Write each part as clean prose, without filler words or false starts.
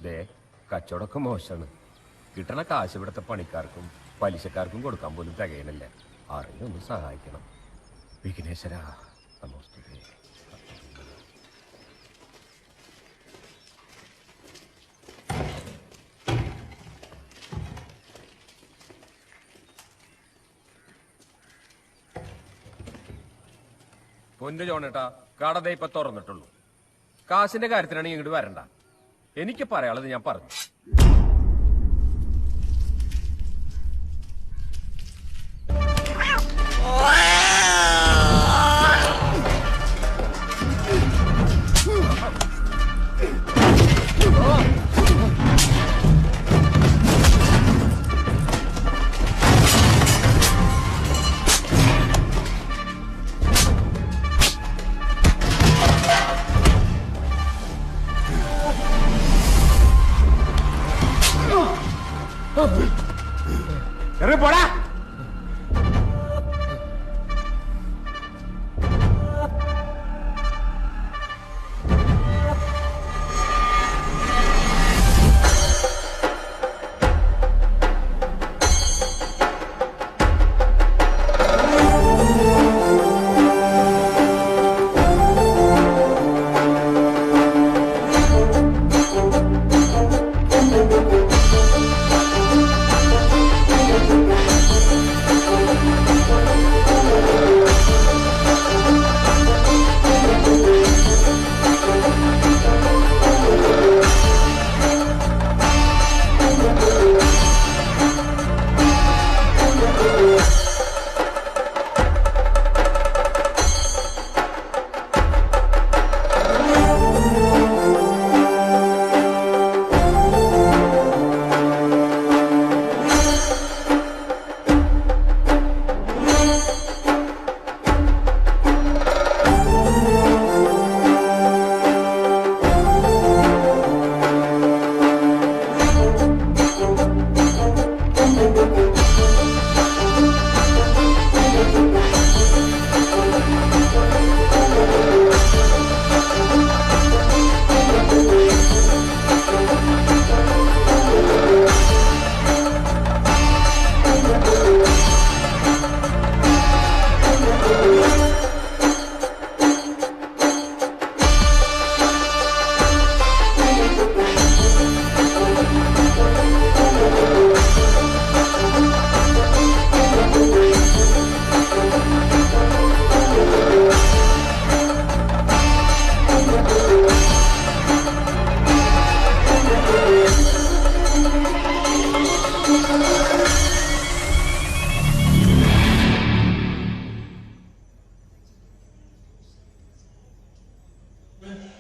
ദേ കച്ചവടമൊക്കെ മോശമാണ്. കിട്ടണ കാശ് ഇവിടുത്തെ പണിക്കാർക്കും പലിശക്കാർക്കും കൊടുക്കാൻ പോലും തികയണില്ല. ആരെങ്കിലും ഒന്ന് സഹായിക്കണം. വിഘ്നേശ്വര നമസ്തുതേ. പൊന്നു ജോണേട്ടാ, കട ഇപ്പൊ തുറന്നിട്ടുള്ളൂ. കാശിന്റെ കാര്യത്തിനാണ് ഇങ്ങോട്ട് വരണ്ട. എനിക്ക് പറയാനുള്ളത് ഞാൻ പറഞ്ഞു. പോടാ.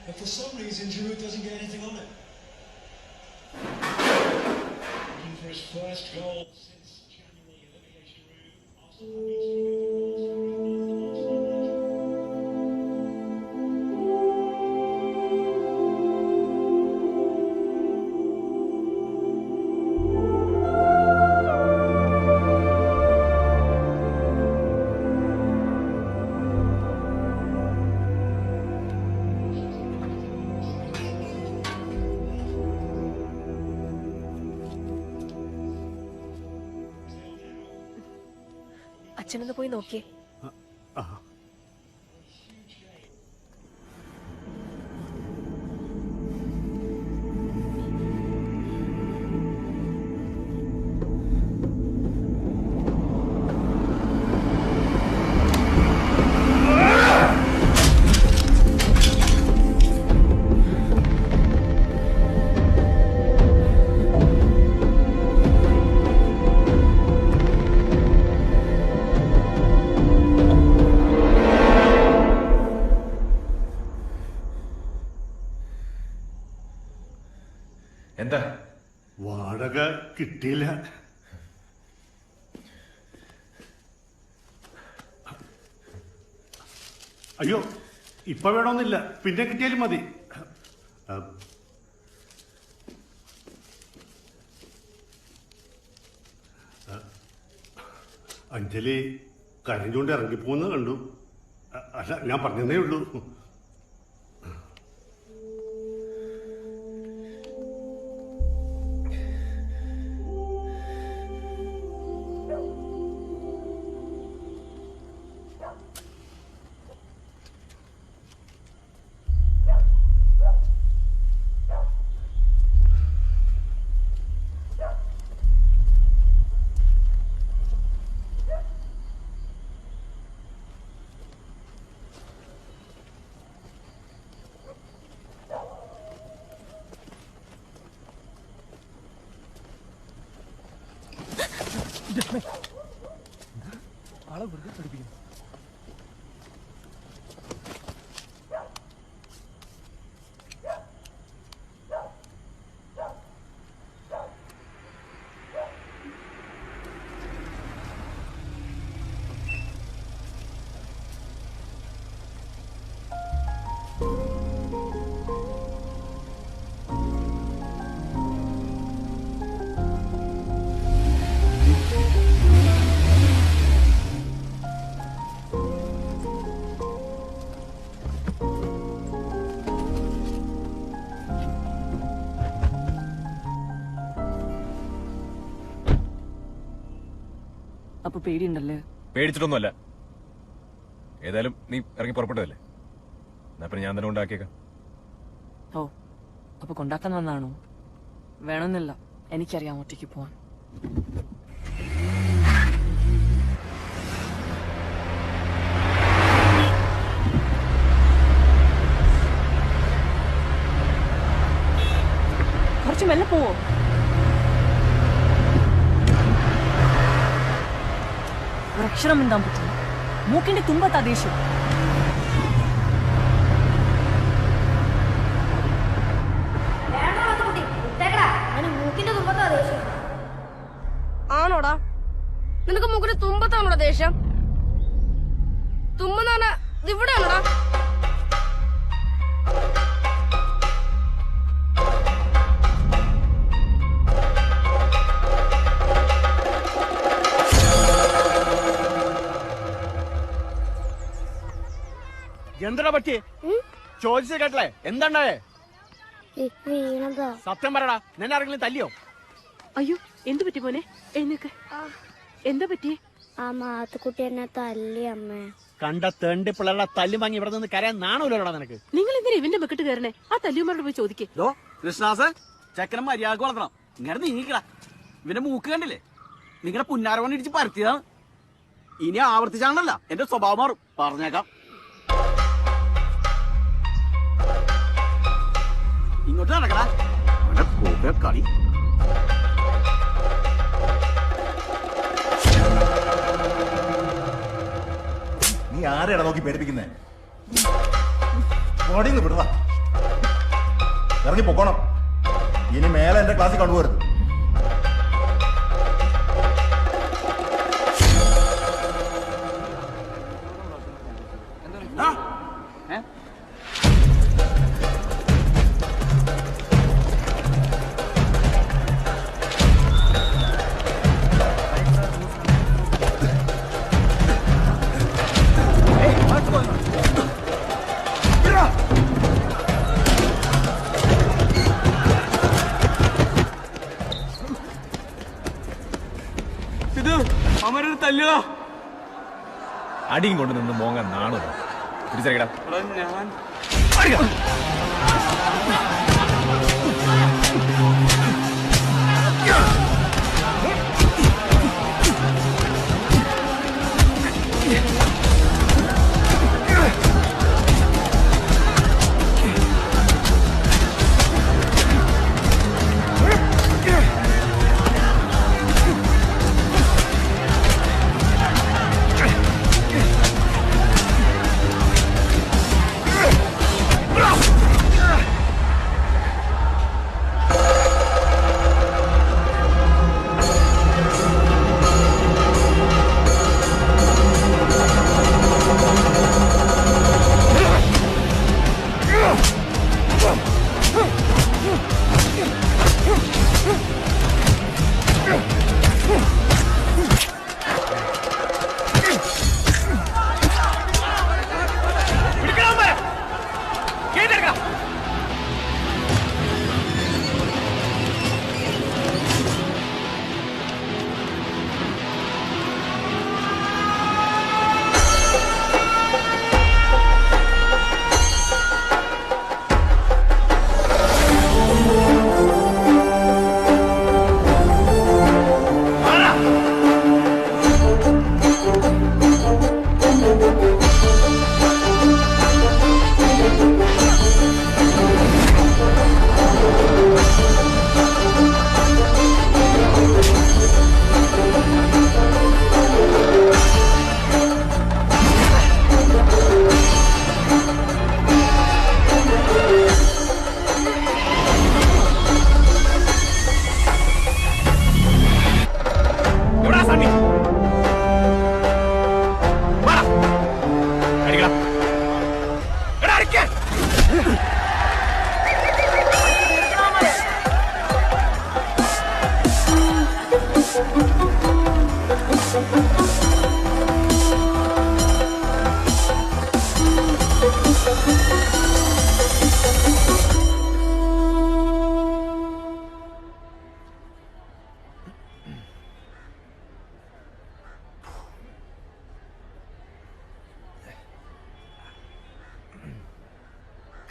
But for some reason, Giroud doesn't get anything on it. Looking for his first goal since January, Olivier Giroud. Arsenal have been അച്ഛനൊന്ന് പോയി നോക്കിയേ. എന്താ? വാടക കിട്ടിയില്ല. അയ്യോ, ഇപ്പൊ വേണമെന്നില്ല, പിന്നെ കിട്ടിയാലും മതി. അഞ്ജലി കരഞ്ഞുകൊണ്ട് ഇറങ്ങിപ്പോന്ന് കണ്ടു. അല്ല, ഞാൻ പറഞ്ഞതേ ഉള്ളൂ. ആളെ വെറുതെ പഠിപ്പിക്കും. അപ്പൊ പേടിയുണ്ടല്ലേ? പേടിച്ചിട്ടൊന്നുമല്ല. ഏതായാലും നീ ഇറങ്ങി പുറപ്പെട്ടതല്ലേ, എന്നാ പിന്നെ ഞാൻ തന്നെ ഉണ്ടാക്കിയേക്കാം. ഓ, അപ്പൊ കൊണ്ടാക്കാൻ വന്നാണോ? വേണമെന്നില്ല, എനിക്കറിയാം ഒറ്റയ്ക്ക് പോവാൻ. കുറച്ച് മെല്ലെ പോവോ? ഒരക്ഷരം മിണ്ടാൻ പറ്റില്ല. മൂക്കിന്റെ തുമ്പത്താ ദേഷ്യം. ആണോടാ? നിനക്ക് മൂക്കിന്റെ തുമ്പത്താണോടാ ദേഷ്യം? തുമ്പെന്ന് ഇവിടെയാണോടാ? എന്താ പറ്റി? ചോദിച്ചു കേട്ടല്ലേ? എന്താണ്ടായേ? സത്യം പറയടാ, നിന്നെ ആരെങ്കിലും തല്ലിയോ? അയ്യോ, എന്തു പറ്റി മോനെ? എഴുന്നേക്ക്. എന്താ പറ്റി? ആ മാത്തുക്കുട്ടി എന്നെ തല്ലി അമ്മേ. കണ്ട തേണ്ടി പിള്ളേരുടെ തല്ലി വാങ്ങി ഇവിടെ നിന്ന് കരയാൻ നാണൂലോടാ നിനക്ക്? നിങ്ങൾ എന്തിനാ ഇവന്റെ മെക്കിട്ട് കയറണേ? ആ തല്ലിയമ്മയോട് പോയി ചോദിക്കേ. കൃഷ്ണാസ്, ചെക്കനെ മര്യാദ വളർത്തണം. ഇങ്ങനെ നീങ്ങിക്കടാ. ഇവന്റെ മൂക്ക് കണ്ടില്ലേ? നിങ്ങളുടെ പുന്നാരവണ്ണ ഇടിച്ച് പരത്തിയതാണ്. ഇനി ആവർത്തിച്ചാണല്ല എന്റെ സ്വഭാവം മാറും, പറഞ്ഞേക്കാം. ഇങ്ങോട്ട് നടക്കടാ. കളി നീ ആരെയാണ് നോക്കി പേടിപ്പിക്കുന്നേ? ഓടിന്ന് വിടുക, ഇറങ്ങി പൊക്കോണം. ഇനി മേലെ എന്റെ ക്ലാസ്സിൽ കൊണ്ടുപോകരുത്. അടിയും കൊണ്ട് നിന്ന് മോങ്ങാൻ നാണോ? തിരിച്ചറിയടാ.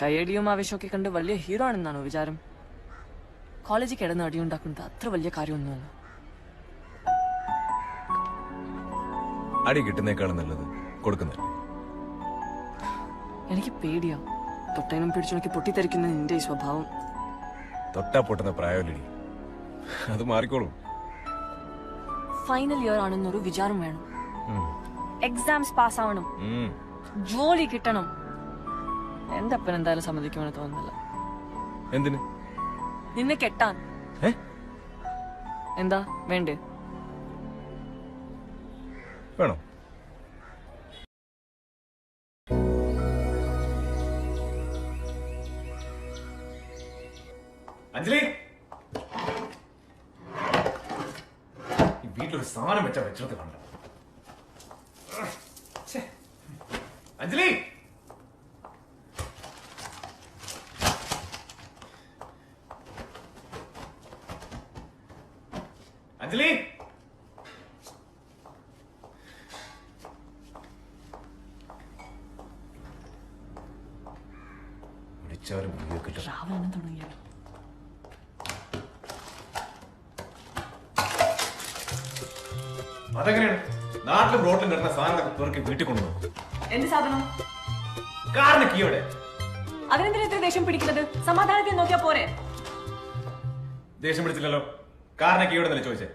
കയ്യടിയും ആവേശമൊക്കെ കണ്ട് വലിയ ഹീറോ ആണെന്നാണോ വിചാരം? കോളേജിൽ കിടന്ന് അടിയുണ്ടാക്കുന്നത് അത്ര വലിയ കാര്യമൊന്നുമല്ല. അടി കിട്ടുന്നേക്കാളും നല്ലത് കൊടുക്കുന്നില്ല. എനിക്ക് പേടിയാ. തൊട്ടേനും പിടിച്ചുണക്കി പൊട്ടിത്തെറിക്കുന്ന നിന്റെ ഈ സ്വഭാവം. തൊട്ടാ പൊട്ടുന്ന പ്രായമല്ലടി, അത് മാറിക്കോളും. ഫൈനൽ ഇയർ ആണെന്നൊരു വിചാരം വേണം. എക്സാംസ് പാസ്സാവണം, ജോലി കിട്ടണം. എന്റെ അപ്പൻ എന്തായാലും സമ്മതിക്കുമെന്ന് തോന്നുന്നില്ല. എന്തിന്? നിന്നെ കെട്ടാൻ. എന്താ വേണ്ടേ? വേണോ? അഞ്ജലി, ഈ വീട്ടിലൊരു സാധനം വെച്ചാ വെച്ചിട്ട് കണ്ട. അഞ്ജലി, അഞ്ജലി, വിളിച്ചവരും രാവിലെ തുടങ്ങിയാലോ? അതെങ്ങനെയാണ് നാട്ടിലും റോഡിലും കിടന്ന സാധനങ്ങളൊക്കെ പേർക്ക് വീട്ടിൽ കൊണ്ടുപോകും? എന്ത് സാധനം? കാറിന് കീയോടെ. അതിനെന്തിനാ ഇത്ര ദേഷ്യം പിടിക്കുന്നത്? സമാധാനത്തിൽ നോക്കിയാ പോരെ? ദേഷ്യം പിടിച്ചില്ലല്ലോ. കാറിന് കീയോടെ എന്നല്ലേ ചോദിച്ചേ?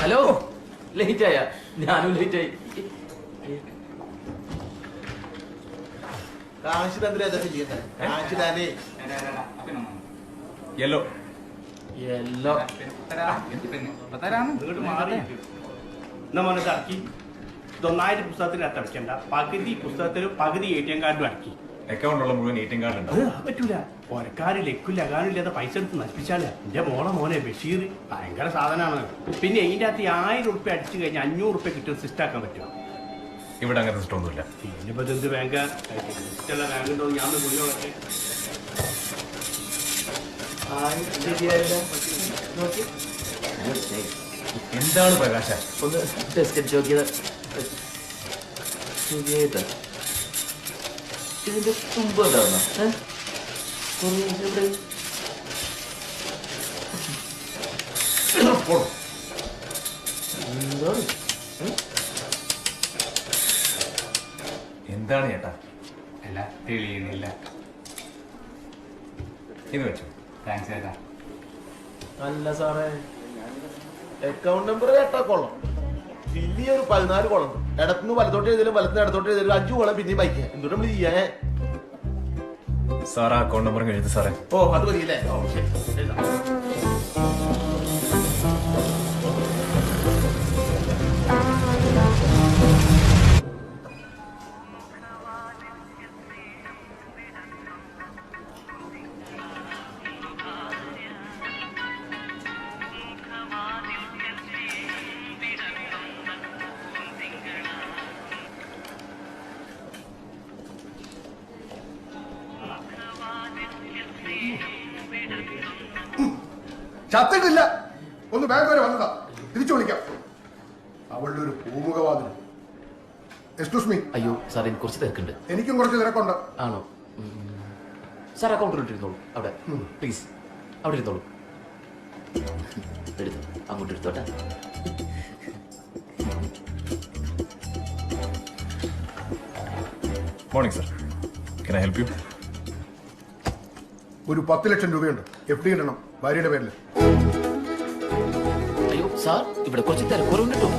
ഹലോ, ലേറ്റ് ആയ? ഞാനും ലേറ്റ് ആയി. യെല്ലോ എല്ലോ നമ്മളിത് ഇറക്കി ഇതൊന്നായിട്ട് പുസ്തകത്തിൽ അടയ്ക്കണ്ട. പകുതി പുസ്തകത്തിലും പകുതി ATM കാർഡിലും അടക്കി. അക്കൗണ്ട് ഉള്ള മുഴുവൻ ATM കാർഡ് ഉണ്ട്. അത് പറ്റൂല. ഒരക്കാര് ലക്കില്ല അകാനില്ലാതെ പൈസ എടുത്ത് നശിപ്പിച്ചാലേ. എന്റെ മോനെ ബഷീർ ഭയങ്കര സാധനമാണ്. പിന്നെ ഇതിന്റെ അകത്ത് 1000 ഉറുപ്പ്യ അടിച്ചു കഴിഞ്ഞാൽ 500 ഉറുപ്പ്യ കിട്ടും സിസ്റ്റം ആക്കാൻ പറ്റുമോ? ഇവിടെ അങ്ങനത്തെ സിസ്റ്റം ഒന്നുമില്ല. ഇനിയിപ്പോ എന്ത് ബാങ്ക് സിസ്റ്റമുള്ള ബാങ്ക് ഉണ്ടോ? ഞാൻ കുളികളൊക്കെ എന്താണ് പ്രകാശ? ഒന്ന് ടെസ്റ്റ് അടിച്ച് നോക്കിയത്. ഇതിന്റെ തുമ്പ് ഉണ്ടാവുന്ന എന്താണ് ചേട്ടാ? അല്ല, തെളിയുന്നില്ല. ഇത് വെച്ചു. താങ്ക്സ് ചേട്ടാ. അല്ല സാറേ, അക്കൗണ്ട് നമ്പർ കേട്ടാ കൊള്ളാം. വലിയൊരു 14 കോളം. ഇടത്തുനിന്ന് വലത്തോട്ട് എഴുതിയാലും വലത്തുനിന്ന് ഇടത്തോട്ട് എഴുതിയാലും 5 കോളം പിന്നെയും വായിക്കുക. എന്തുകൊണ്ട് നമ്മൾ ചെയ്യാ? സാറാ അക്കൗണ്ട് നമ്പർ എഴുതി സാറേ. ഓ, അത് മതിയല്ലേ? ഓ ശരി. ചത്തിട്ടില്ല. ഒന്ന് ബാങ്ക് വരെ വന്നതാ. തിരിച്ചു വിളിക്കാം. അവളുടെ ഒരു പൂമുഖവാതിൽ. Excuse me. അയ്യോ സാർ, എനിക്ക് കുറച്ച് തിരക്കുണ്ട്. എനിക്കും കുറച്ച് തിരക്കുണ്ട്. ആണോ? സാർ അക്കൗണ്ടിൽ ഇട്ടിരുന്നോളൂ. അവിടെ പ്ലീസ്, അവിടെ ഇരുന്നോളൂ. എടുത്തു, അങ്ങോട്ട് എടുത്തോട്ടെ. Morning sir, can I help you? ഒരു 10 ലക്ഷം രൂപയുണ്ട്. FD ഇടണം, ഭാര്യയുടെ പേരിൽ. അയ്യോ സാർ, ഇവിടെ കുറച്ച് തിരക്കുറവുണ്ട് കേട്ടോ.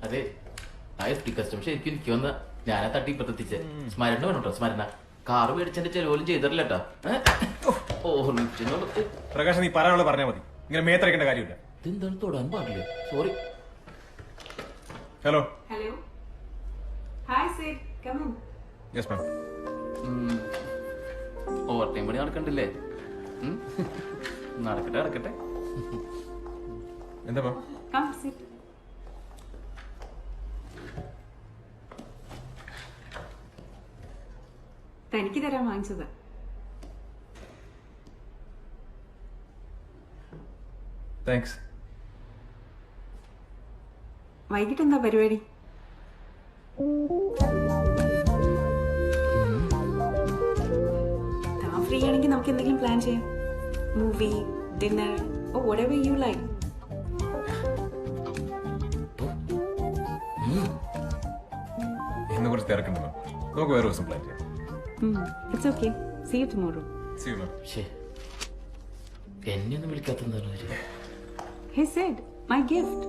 അതെ ആ എഫ് ടി കസ്റ്റം ശരിക്കും എനിക്ക് വന്ന ഞാനാ തട്ടി ഇപ്പത്തെത്തിച്ചേ. സ്മരണ വേണോട്ടോ, സ്മരണ. കാറ് മേടിച്ചെന്റെ ചെലവോലും ചെയ്തിട്ടില്ലട്ടാ. ഓർമ്മിച്ചെന്നുള്ളത്. പ്രകാശ്, നീ പറയാനുള്ള പറഞ്ഞാൽ മതി, ഇങ്ങനെ മേത്തരക്കേണ്ട കാര്യമില്ല. ഇതെന്താണ് തൊടാൻ പാടില്ലേ? Sorry. Hello. Hello. Hi sir, come in. Yes ma'am. Over time പണി നടക്കണ്ടില്ലേ? നടക്കട്ടെ നടക്കട്ടെ. എന്താ മാം? Come sit. തനിക്ക് തരാൻ വാങ്ങിച്ചത്. താങ്ക്സ്. വൈകിട്ട് എന്താ പരിപാടി? താൻ ഫ്രീ ആണെങ്കിൽ നമുക്ക് എന്തെങ്കിലും പ്ലാൻ ചെയ്യാം. Movie, dinner, or whatever you like. ഇന്ന് കുറച്ച് തിരക്കുണ്ട് മാം, നമുക്ക് വേറെ ദിവസം പ്ലാൻ ചെയ്യാം. It's okay. See you tomorrow. See you, ma'am. എന്നെ ഒന്നും വിളിക്കാത്ത. He said, my gift.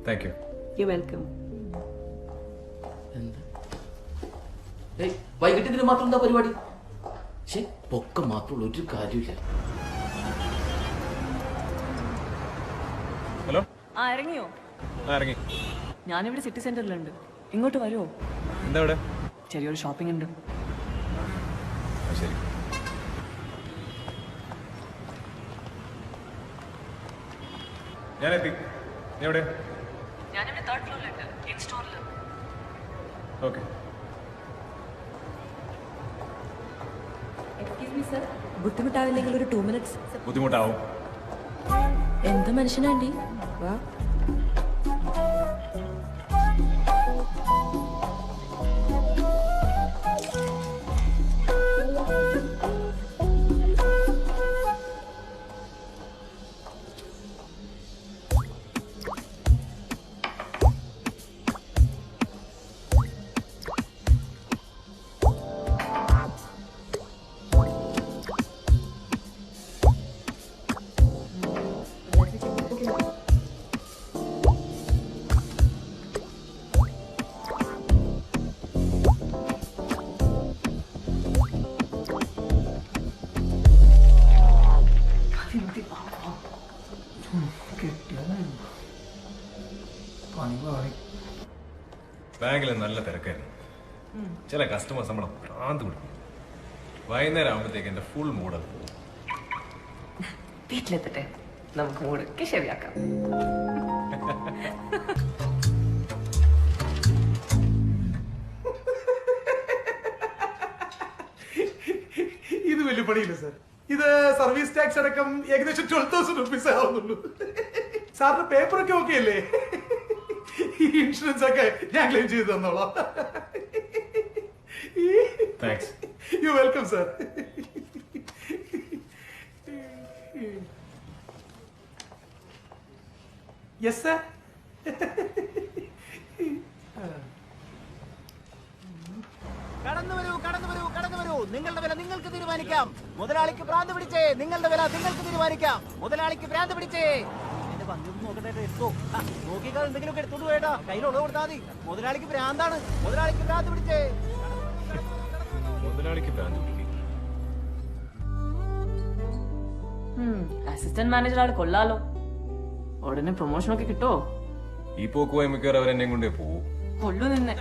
Thank you. You're welcome. വൈകിട്ട് ഇതിന് മാത്രം എന്താ പരിപാടി? പൊക്കം മാത്രമുള്ള ഒരു കാര്യമില്ല. ഹലോ. ആ ഇറങ്ങിയോ? ഇറങ്ങി. ഞാനിവിടെ സിറ്റി സെന്ററിലുണ്ട്, ഇങ്ങോട്ട് വരുമോ? എന്താ ഇവിടെ? ചെറിയൊരു ഷോപ്പിംഗ് ഉണ്ട്. ശരി. ഞാനെത്തി. എവിടെ? ഞാനിവിടെ 3rd ഫ്ലോറിലുണ്ട്, കിങ് സ്റ്റോറിൽ. ഓക്കെ. എക്സ്ക്യൂസ് മീ സർ, ബുദ്ധിമുട്ടാവില്ലെങ്കിൽ ഒരു 2 minutes. ബുദ്ധിമുട്ടാവും. എന്ത് മനുഷ്യനാണ്ടി? വാ. ബാങ്കിൽ നല്ല തിരക്കായിരുന്നു. ചില കസ്റ്റമേഴ്സ് നമ്മളെ ഭ്രാന്ത് പിടിക്കും. വൈകുന്നേരം ആകുമ്പോഴത്തേക്ക് എന്റെ ഫുൾ മൂഡ് പോകും. വീട്ടിലെത്തട്ടെ, നമുക്ക് മൂടൊക്കെ ശരിയാക്കാം. ഇത് വലിയ പണിയില്ല സാർ. ഇത് സർവീസ് ടാക്സ് അടക്കം ഏകദേശം 12,000 റുപ്പീസ് ആവുന്നുള്ളൂ. സാറിന്റെ പേപ്പറൊക്കെ ഓക്കെ അല്ലേ? ഇൻഷുറൻസ് ഒക്കെ ഞാൻ ക്ലെയിം ചെയ്ത് തന്നോളാം. Thanks. You welcome sir. Yes sir. കടന്നു വരൂ കടന്നു വരൂ കടന്നു വരൂ. നിങ്ങളുടെ വില നിങ്ങൾക്ക് തീരുമാനിക്കാം. മുതലാളിക്ക് ഭ്രാന്ത് പിടിച്ചേ. നിങ്ങളുടെ വില നിങ്ങൾക്ക് തീരുമാനിക്കാം. മുതലാളിക്ക് ഭ്രാന്ത് പിടിച്ചേ. എന്റെ പങ്കൊന്നും നോക്കട്ടെ, എടുത്തോ. നോക്കിക്കാൾ എന്തെങ്കിലുമൊക്കെ എടുത്തോണ്ട് പോയേട്ടാ. കയ്യിലുള്ളത് കൊടുത്താൽ മതി. മുതലാളിക്ക് ഭ്രാന്താണ്. മുതലാളിക്ക് ഭ്രാന്ത് പിടിച്ചേ. മുതലാളിക്ക് ഭ്രാന്ത് പിടിക്കും. അസിസ്റ്റന്റ് മാനേജർ ആള് കൊള്ളാലോ. ഉടനെ പ്രൊമോഷൻ ഒക്കെ കിട്ടോ? ഈ പോക്ക് പോയി മിക്കവാറും അവരെന്നെ കൊണ്ടേ പോവും. കൊള്ളു നിന്നെ.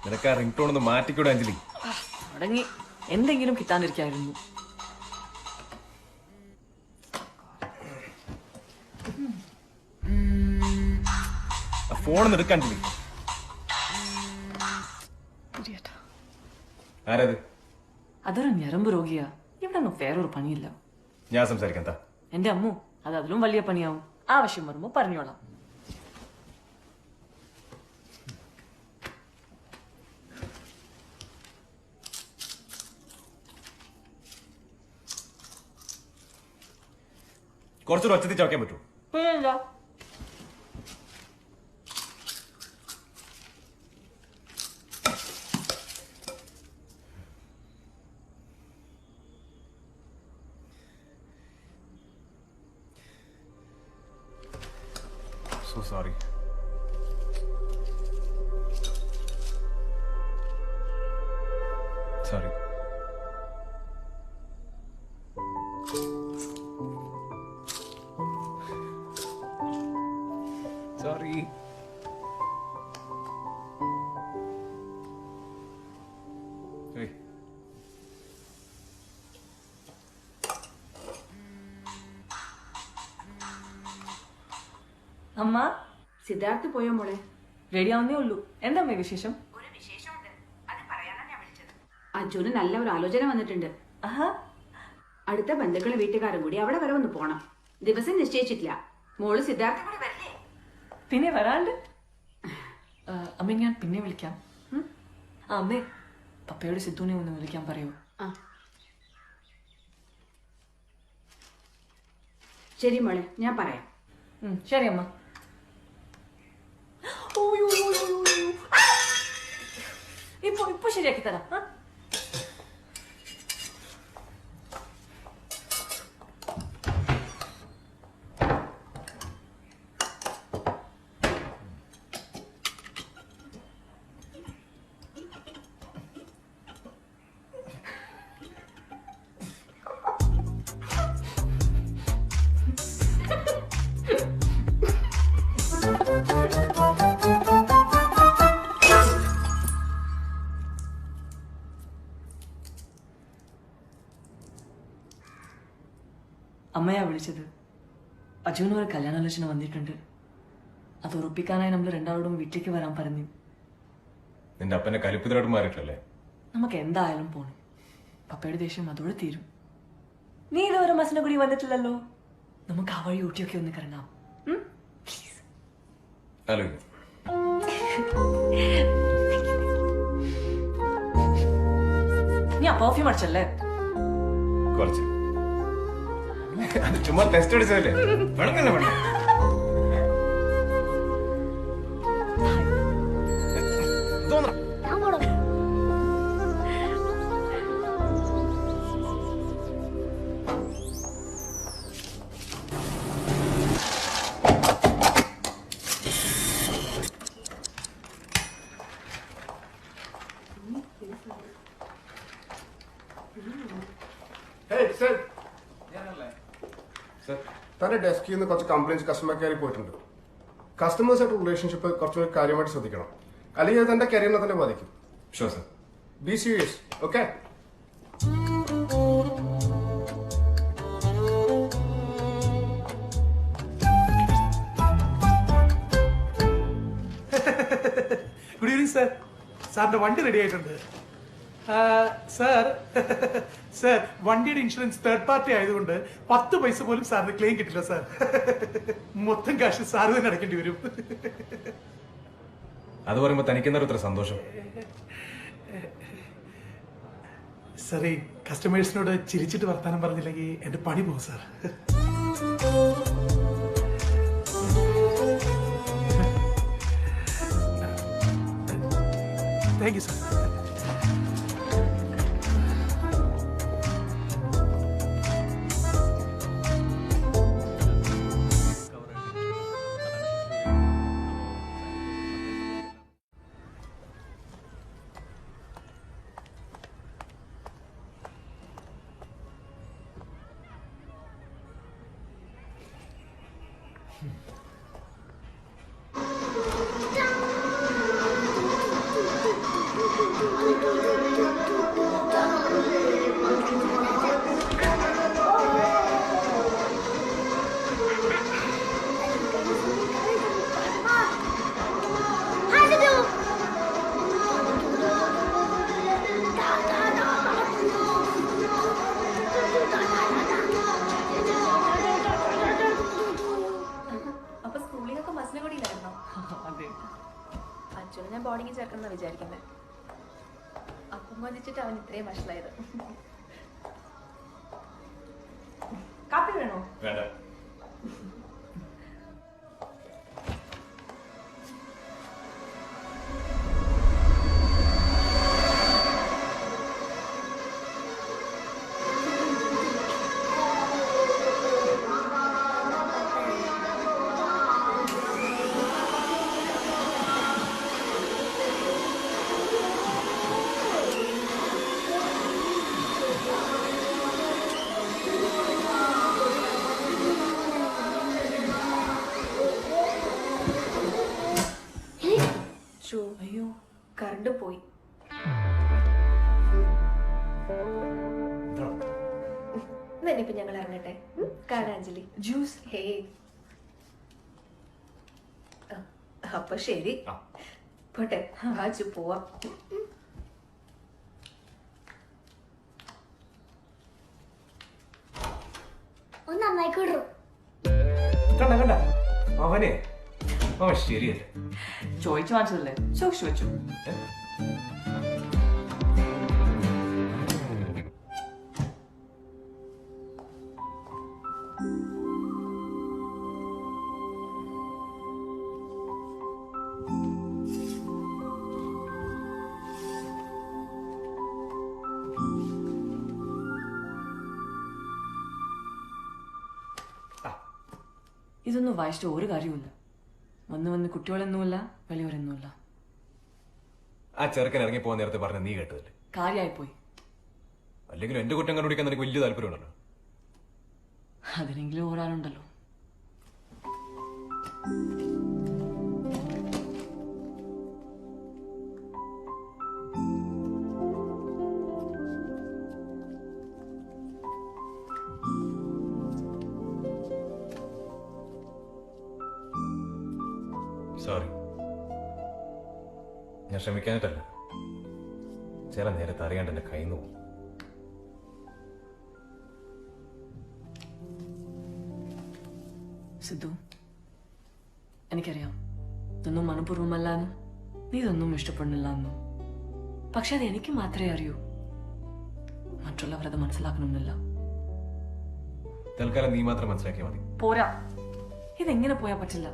നിനക്ക് ആ റിംഗ് ടോൺ ഒന്ന് മാറ്റിക്കൂടെ അഞ്ജലി? തുടങ്ങി. എന്തെങ്കിലും കിട്ടാണ്ടിരിക്കായിരുന്നു. ഫോൺ എടുക്കാൻ ആരത്? അതൊരു ഞരമ്പ് രോഗിയാ. ഇവിടെ വേറൊരു പണിയില്ല. ഞാൻ സംസാരിക്കാം. എന്റെ അമ്മു, അത് അതിലും വലിയ പണിയാവും. ആവശ്യം വരുമ്പോ പറഞ്ഞോളാം. കുറച്ചുകൂടെ ഒച്ചത്തിൽ ചവയ്ക്കാൻ പറ്റുമോ? so sorry. Sorry. Sorry. Hey. അമ്മ സിദ്ധാർത്ഥ് പോയോ മോളെ? റെഡി ആവുന്നേ ഉള്ളൂ. എന്താ അമ്മേ വിശേഷം? അജുന് നല്ല ഒരു ആലോചന വന്നിട്ടുണ്ട്. അടുത്ത ബന്ധുക്കളും വീട്ടുകാരും കൂടി അവിടെ വരെ ഒന്ന് പോണം. ദിവസം നിശ്ചയിച്ചിട്ടില്ല. മോള് സിദ്ധാർത്ഥ കൂടി വരില്ലേ? പിന്നെ വരാണ്ട്. അമ്മ ഞാൻ പിന്നെ വിളിക്കാം. അമ്മേ പപ്പയോട് സിദ്ധുവിനെ ഒന്ന് വിളിക്കാൻ പറയൂ. ശരി മോളെ, ഞാൻ പറയാം. ശരി അമ്മ. ഇപ്പൊ ശരിയാക്കി തരാം. അമ്മയാ വിളിച്ചത്. അജുവിന് ഒരു കല്യാണാലോചന വന്നിട്ടുണ്ട്. അത് ഉറപ്പിക്കാനായി നമ്മൾ രണ്ടാളോടും വീട്ടിലേക്ക് വരാൻ പറഞ്ഞു. നിന്റെ അപ്പന്റെ കലിപ്പിതരോട് മാറിയിട്ടല്ലേ? നമുക്ക് എന്തായാലും പോണം. പപ്പയുടെ ദേഷ്യം അതോടെ തീരും. നീ ഇതുവരെ മസിനെ കൂടി വന്നിട്ടില്ലല്ലോ. നമുക്ക് ആ വഴി ഊട്ടിയൊക്കെ ഒന്ന് കറങ്ങാം. നീ ആ പെർഫ്യൂം അടിച്ചല്ലേ? കുറച്ച്. അത് ചുമ്മാ ടെസ്റ്റ് അടിച്ചതല്ലേ? വെള്ളമല്ലേ വേണ്ട. തന്റെ ഡെസ്കിൽ നിന്ന് കുറച്ച് കംപ്ലൈൻസ് കസ്റ്റമർ കെയറിൽ പോയിട്ടുണ്ട്. കസ്റ്റമേഴ്സായിട്ട് റിലേഷൻഷിപ്പ് കുറച്ചുകൂടി കാര്യമായിട്ട് ശ്രദ്ധിക്കണം, അല്ലെങ്കിൽ അത് തന്റെ കരിയറിനെ തന്നെ ബാധിക്കും. Sure sir. Be serious. Okay? Good evening sir. സാറിന്റെ വണ്ടി റെഡി ആയിട്ടുണ്ട്. സാർ സാർ വണ്ടിയുടെ ഇൻഷുറൻസ് തേർഡ് പാർട്ടി ആയതുകൊണ്ട് 10 പൈസ പോലും സാറിന് ക്ലെയിം കിട്ടില്ല സാർ. മൊത്തം കാശ് സാർ തന്നെ അടയ്ക്കേണ്ടി വരും. അത് പറയുമ്പോ തനിക്കെന്താ ഇത്ര സന്തോഷം? സാർ ഈ കസ്റ്റമേഴ്സിനോട് ചിരിച്ചിട്ട് വർത്താനം പറഞ്ഞില്ലെങ്കിൽ എന്റെ പണി പോകും സാർ. Thank you sir. അച്ഛനും ഞാൻ ബോർഡിങ് ചേർക്കുന്ന വിചാരിക്കുന്നത്. അപ്പം മതിച്ചിട്ട് അവൻ ഇത്രയും വഷളായത്. കാപ്പി വേണോ? വേണ്ട. അയ്യോ കറണ്ട് പോയി. ഇപ്പൊ ഞങ്ങൾ ഇറങ്ങട്ടെ. കാണാഞ്ജലി ജ്യൂസ്. ഹേ അപ്പൊ ശരി പോട്ടെ. വാച്ചു പോവാം. ഒന്ന് നന്നായിക്കോട്ടു. കണ്ട അവനെ അവൻ ശരിയല്ല. ചോദിച്ചു വാങ്ങിച്ചതല്ലേ, സൂക്ഷിച്ചു വെച്ചു. ഇതൊന്നും വായിച്ചിട്ട് ഒരു കാര്യമില്ല. വന്ന് കുട്ടികളെന്നുമില്ല, വലിയവരെന്നുമില്ല. ആ ചെറുക്കൻ ഇറങ്ങി പോകാൻ നേരത്തെ പറഞ്ഞ നീ കേട്ടതല്ലേ? കാര്യായിപ്പോയി. അല്ലെങ്കിൽ എന്റെ കുറ്റം കണ്ടുപിടിക്കാൻ എനിക്ക് വലിയ താല്പര്യമുണ്ടല്ലോ. അതിനെങ്കിലും ഒരാളുണ്ടല്ലോ. സോറി, ഞാൻ ശ്രമിക്കാനിട്ടല്ല. ചില നേരത്തെ അറിയാണ്ട് എന്റെ കയ്യിൽ നിന്ന് പോകും. സിദ്ധു, എനിക്കറിയാം ഇതൊന്നും മനഃപൂർവ്വമല്ലാന്ന്, നീ ഇതൊന്നും ഇഷ്ടപ്പെടുന്നില്ല എന്നും. പക്ഷെ അത് എനിക്ക് മാത്രമേ അറിയൂ. മറ്റുള്ളവരത് മനസ്സിലാക്കണമെന്നില്ല. തൽക്കാലം നീ മാത്രം മനസ്സിലാക്കിയാൽ മതി. പോരാ, ഇതെങ്ങനെ പോയാ പറ്റില്ല.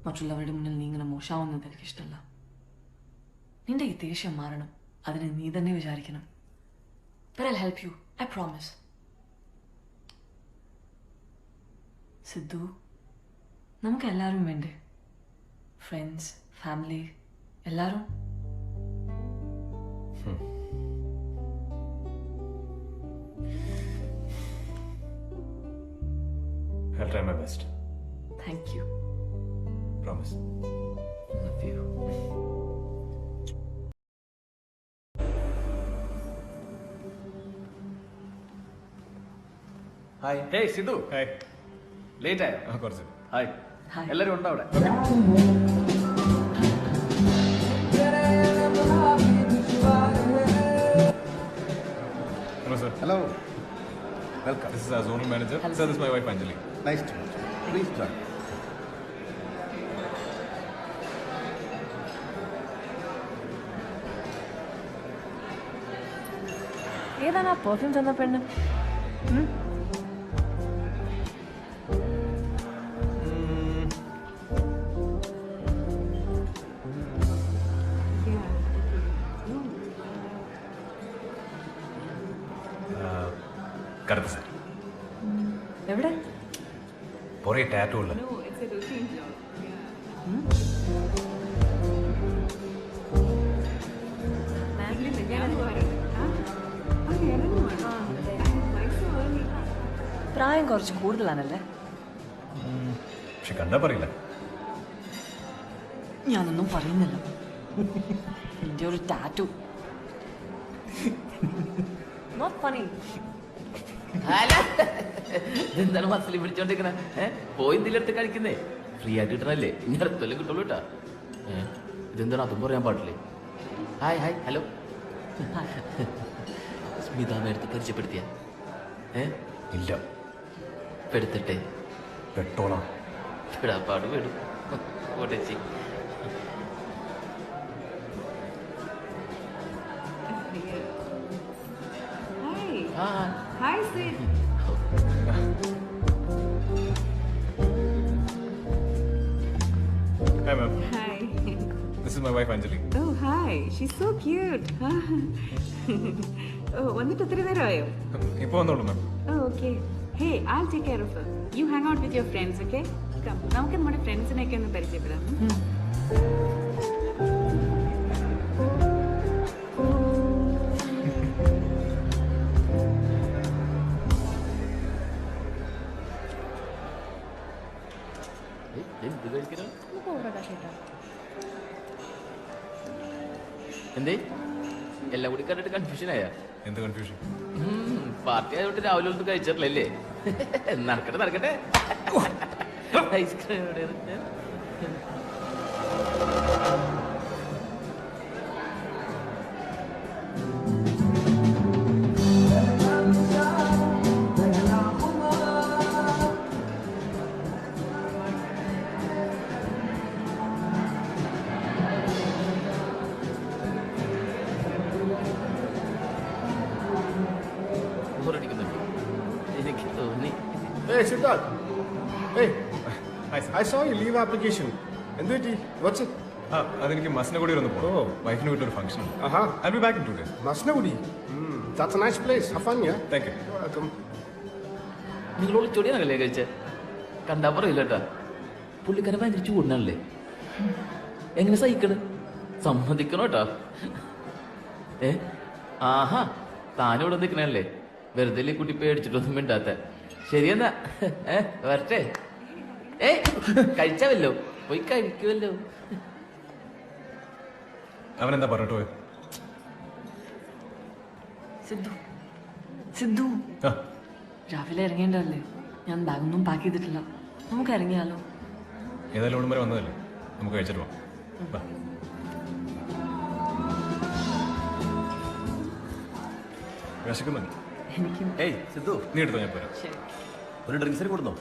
മറ്റുള്ളവരുടെ മുന്നിൽ നീ ഇങ്ങനെ മോശമാവുന്നത് എനിക്കിഷ്ടമല്ല. നിന്റെ ഈ ദേഷ്യം മാറണം, അതിനെ നീ തന്നെ വിചാരിക്കണം. But I'll help you, I promise. Sidhu, നമുക്ക് എല്ലാവരും വേണ്ടേ? ഫ്രണ്ട്സ്, ഫാമിലി, എല്ലാവരും. I'll try my best. Thank you. Promise. Love you. Hi. Hey Sidhu. Hi. Late ആയോ? കുറച്ച്. ഹായ്. എല്ലാവരും ഉണ്ടോ അവിടെ? Hello, sir. Hello. Welcome. This is our zonal manager. Hello. Sir, this is my wife Anjali. Nice to meet you. Please join. ഏതാണ് ആ perfume തന്ന പെണ്ണ്? കറുത്ത സാർ. എവിടെ? പുറകെ ടാറ്റു ഉള്ള. പ്രായം കുറച്ച് കൂടുതലാണല്ലേ? പക്ഷെ കണ്ടാ പറയില്ല. ഞാനൊന്നും പറയുന്നില്ല. നിന്റെ ഒരു ടാറ്റു. Not funny. എന്താണ് മസിലി പിടിച്ചോണ്ടിരിക്കണേ? പോയി എന്തെങ്കിലും കഴിക്കുന്നേ? ഫ്രീ ആയിട്ട് കിട്ടണല്ലേ? ഇനി അടുത്തല്ലേ കിട്ടുള്ളൂ കേട്ടാ. ഇതെന്താണ് അതും പറയാൻ പാടില്ലേ? Hi hi hello. സ്മിത മേടത്ത് പരിചയപ്പെടുത്തിയ? ഇല്ല. പെടുത്തട്ടെ? പെട്ടോളാം. പെടാപ്പാട് പെടും. ഓട്ടേച്ചി. Hi, Sid. Hi, ma'am. Hi. This is my wife Anjali. Oh, hi. She's so cute. Oh, വന്നിട്ട് ഒത്തിരി നേരമായോ? ഇപ്പൊ വന്നോളൂ മാം. Oh, okay. Hey, I'll take care of her. You hang out with your friends, okay? Come. നമുക്ക് നമ്മുടെ ഫ്രണ്ട്സിനെയൊക്കെ ഒന്ന് പരിചയപ്പെടാം. എന്ത് കഴിക്കണം എന്തേ എല്ലാം കൂടി കണ്ടിട്ട് കൺഫ്യൂഷൻ ആയ എന്ത് കൺഫ്യൂഷൻ? പാർട്ടി ആയതുകൊണ്ട് രാവിലെ ഒന്നും കഴിച്ചിട്ടില്ലല്ലേ? നടക്കട്ടെ നടക്കട്ടെ. ഐസ്ക്രീം എവിടെയാണ്? എനിക്ക് തോന്നി. Hey, Siddharth. Hey. I saw your leave application. എന്ത് പറ്റി? What's it? അതെനിക്ക് മസ്നഗുഡി ഒന്ന് പോകണം. വൈഫിന് വീട്ടിലൊരു ഫംഗ്ഷൻ ഉണ്ട്. I'll be back in 2 days. മസ്നഗുഡി? That's a nice place. Have fun, yeah? Thank you. You're welcome. നിങ്ങളോട് ചൊടിയാണല്ലേ കഴിച്ചേ? കണ്ടാ പറയില്ല കേട്ടാ. പുള്ളിക്കാരൻ ഭയങ്കര ചൂടിനല്ലേ? എങ്ങനെ സഹിക്കണ്? സമ്മതിക്കണോ കേട്ടാ? ആഹാ താനിവിടെ നിൽക്കണല്ലേ? വെറുതെ കുട്ടി പേടിച്ചിട്ടൊന്നും മിണ്ടാത്ത. ശരിയെന്നാ വരട്ടെ. കഴിച്ചാവല്ലോ, പോയി കഴിക്കുമല്ലോ. അവനെന്താ പറഞ്ഞിട്ട് പോയത്? സിദ്ധു സിദ്ധു രാവിലെ ഇറങ്ങേണ്ടല്ലേ? ഞാൻ ബാഗൊന്നും പാക്ക് ചെയ്തിട്ടില്ല. നമുക്ക് ഇറങ്ങിയാലോ? ഏതായാലും ഇവിടെ വരെ വന്നതല്ലേ, നമുക്ക് കഴിച്ചിട്ട് പോവാം. വിശക്കുന്നുണ്ട്. ഏയ് സിദ്ധു, നീ എടുത്തോ, ഞാൻ പോരാ. ഒരു ഡ്രിങ്ക്സിന് കൊടുന്നോ?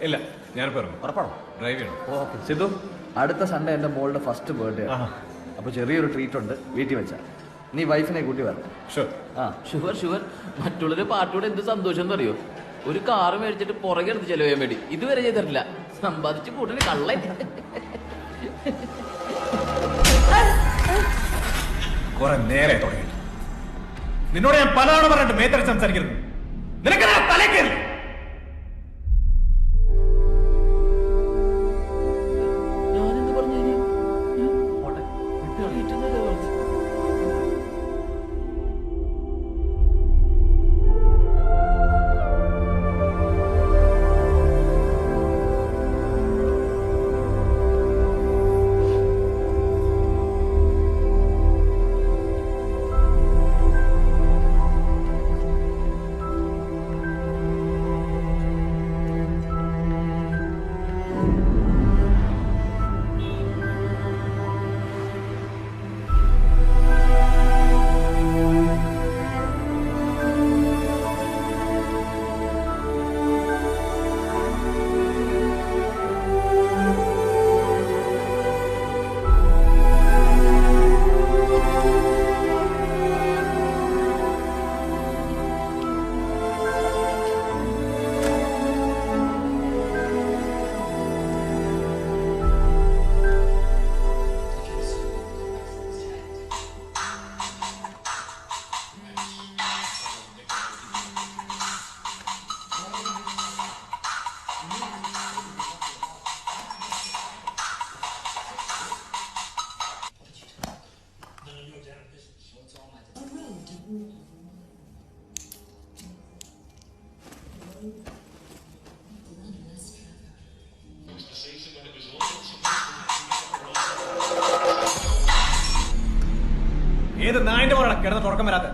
ഇല്ല, ഞാനിപ്പോ ഇറങ്ങും. ഉറപ്പാണോ? ഡ്രൈവ് ചെയ്യണം. ഓക്കെ സിദ്ധു, അടുത്ത സൺഡേ എൻ്റെ മോളുടെ ഫസ്റ്റ് ബർത്ത്ഡേ ആണ്. അപ്പോൾ ചെറിയൊരു ട്രീറ്റ് ഉണ്ട്, വീട്ടിൽ വെച്ചാൽ. നീ വൈഫിനെ കൂട്ടി വരണം. Sure sure. മറ്റുള്ളവരുടെ പാർട്ടിയോടെ എന്ത് സന്തോഷം എന്നറിയോ? ഒരു കാറ് മേടിച്ചിട്ട് പുറകെ എടുത്ത് ചെലവ് ചെയ്യാൻ വേണ്ടി ഇതുവരെ ചെയ്തിട്ടില്ല. സമ്പാദിച്ച് കൂട്ടിന് കള്ളൻ. കുറെ നേരെ തുടങ്ങി. നിന്നോട് ഞാൻ പലതവണ പറഞ്ഞിട്ട് മേത്തടിച്ച് സംസാരിക്കരുത്. നിനക്ക് തലക്കേറി. ഏത് നായിന്റെ പോലെ കിടന്ന് തുറക്കം വരാത്ത?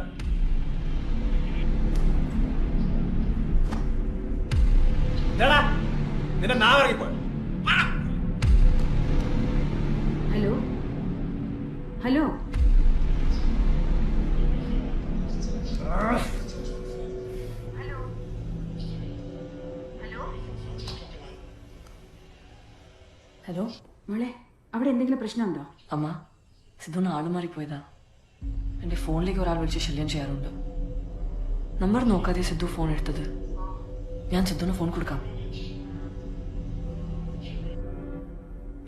നിന്റെ നാവിറങ്ങിപ്പോ. ഹലോ ഹലോ ഹലോ മോളെ, അവിടെ എന്തെങ്കിലും പ്രശ്നമുണ്ടോ? അമ്മ, സിദ്ധുന് ആള് മാറിപ്പോയതാ. എന്റെ ഫോണിലേക്ക് ഒരാൾ വിളിച്ച് ശല്യം ചെയ്യാറുണ്ട്. നമ്പർ നോക്കാതെ സിദ്ധു ഫോൺ എടുത്തത്. ഞാൻ സിദ്ധുന് ഫോൺ കൊടുക്കാം.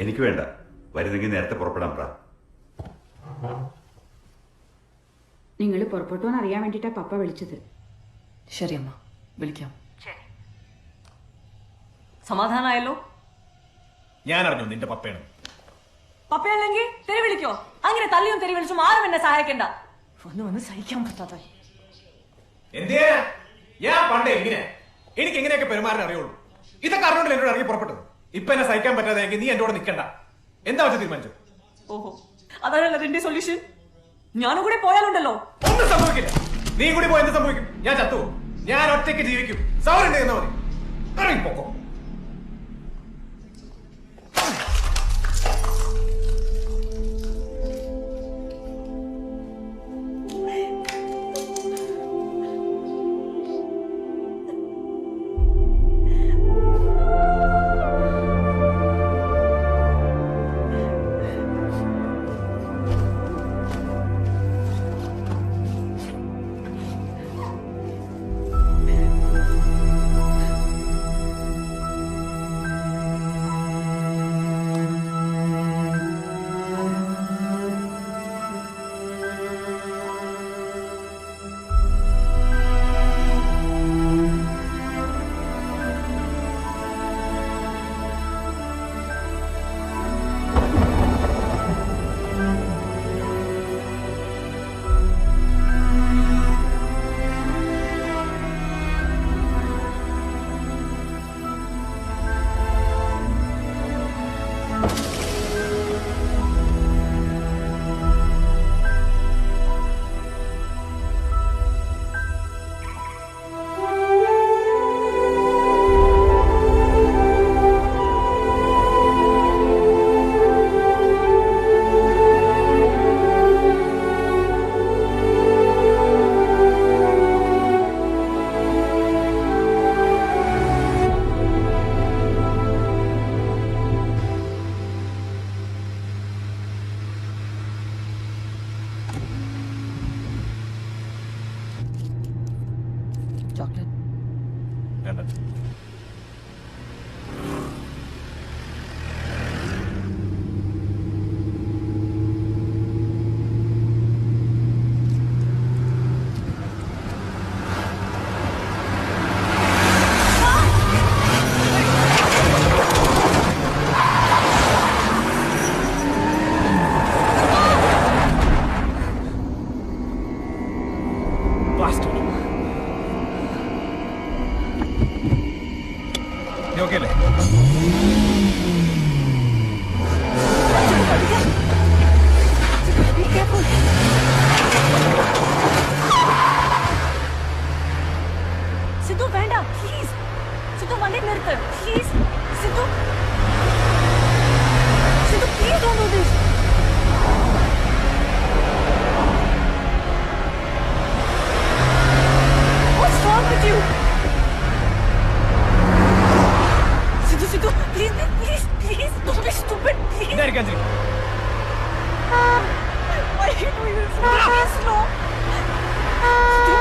എനിക്ക് വേണ്ട, വരുന്നെങ്കിൽ നേരത്തെ പുറപ്പെടാൻ പറ. നിങ്ങൾ പുറപ്പെട്ടോന്ന് അറിയാൻ വേണ്ടിട്ടാ പപ്പ വിളിച്ചത്. ശരി അമ്മ, വിളിക്കാം. സമാധാനായല്ലോ? ഞാൻ അറിഞ്ഞു നിന്റെ പപ്പയാണ്. പപ്പയല്ലെങ്കിൽ തെറി വിളിക്കോ? അങ്ങനെ തല്ലിയും തെറി വിളിച്ചും ആരും എന്നെ സഹായിക്കണ്ട. വന്ന് സഹിക്കാൻ പറ്റാത്ത ഞാൻ പണ്ടേ എങ്ങനെ എനിക്ക് എങ്ങനെയൊക്കെ പെരുമാറാൻ അറിയുള്ളൂ. ഇതൊക്കെ അറിഞ്ഞോണ്ടല്ലേ എന്നോട് ഇറങ്ങി പുറപ്പെട്ടത്. ഇപ്പൊ എന്നെ സഹിക്കാൻ പറ്റാതെങ്കിൽ നീ എന്റെ കൂടെ നിൽക്കണ്ട. എന്താ വെച്ചാൽ തീരുമാനിച്ചു? ഓഹോ, അതാണല്ലോ അതിന്റെ സൊല്യൂഷൻ. ഞാനും കൂടെ പോയാലുണ്ടല്ലോ ഒന്നും സംഭവിക്കില്ല. നീ കൂടി പോയി എന്ത് സംഭവിക്കും? ഞാൻ ചത്തു. ഞാൻ ഒറ്റയ്ക്ക് ജീവിക്കും. സൗരുണ്ട് എന്നാ മതി. ഇറങ്ങിപ്പോക്കോ. സിദ്ധു വേണ്ട, പ്ലീസ്. സിദ്ധു വണ്ടി നിർത്ത്, please. Sidhu, Sidhu, please don't do this. What's wrong with you? Sidhu, Sidhu, please, please, please, don't be stupid, please. ഇതായിരിക്കും Anjali. Why are you doing this? Please, no. Sidhu,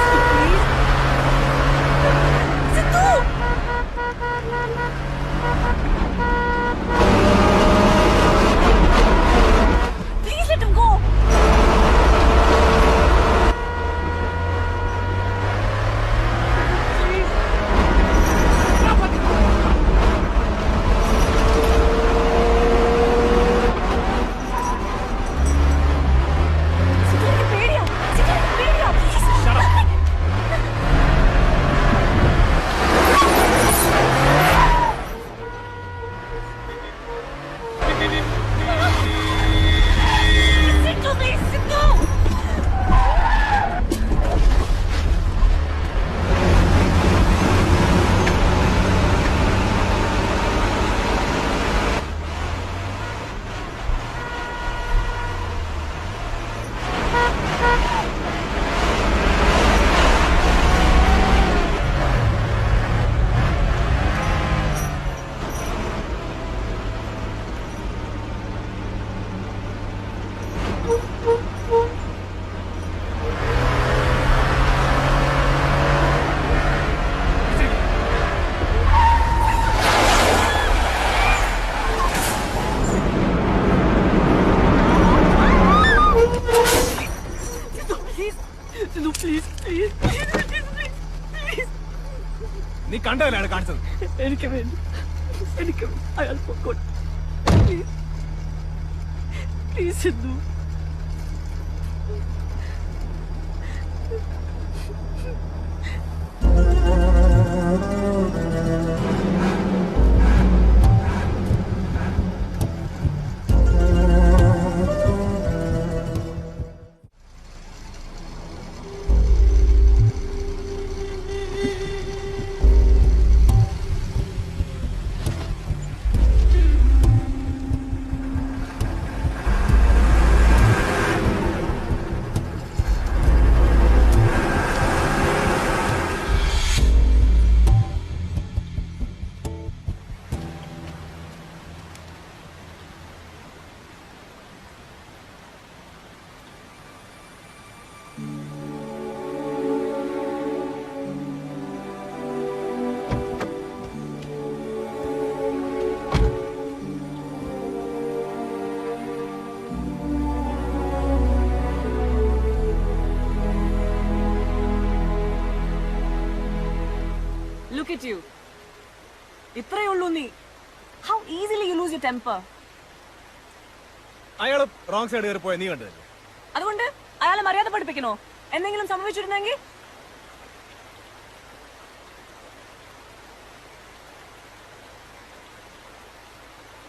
Sidhu, please. Sidhu! Please let him go. നീ കണ്ടവരാണ് കാണിച്ചത്. എനിക്ക് വേണ്ടി, എനിക്ക് അയാൾ പൊക്കോട്ടെ. Please Sidhu. Look at you. ഇത്രയേ ഉള്ളൂ നീ. How easily you lose your temper. അയാള് റോങ് സൈഡ് കയറി പോയ നീ കണ്ടതല്ലേ? അതുകൊണ്ട് അയാളെ മര്യാദ പഠിപ്പിക്കണോ? എന്തെങ്കിലും സംഭവിച്ചിരുന്നെങ്കിൽ?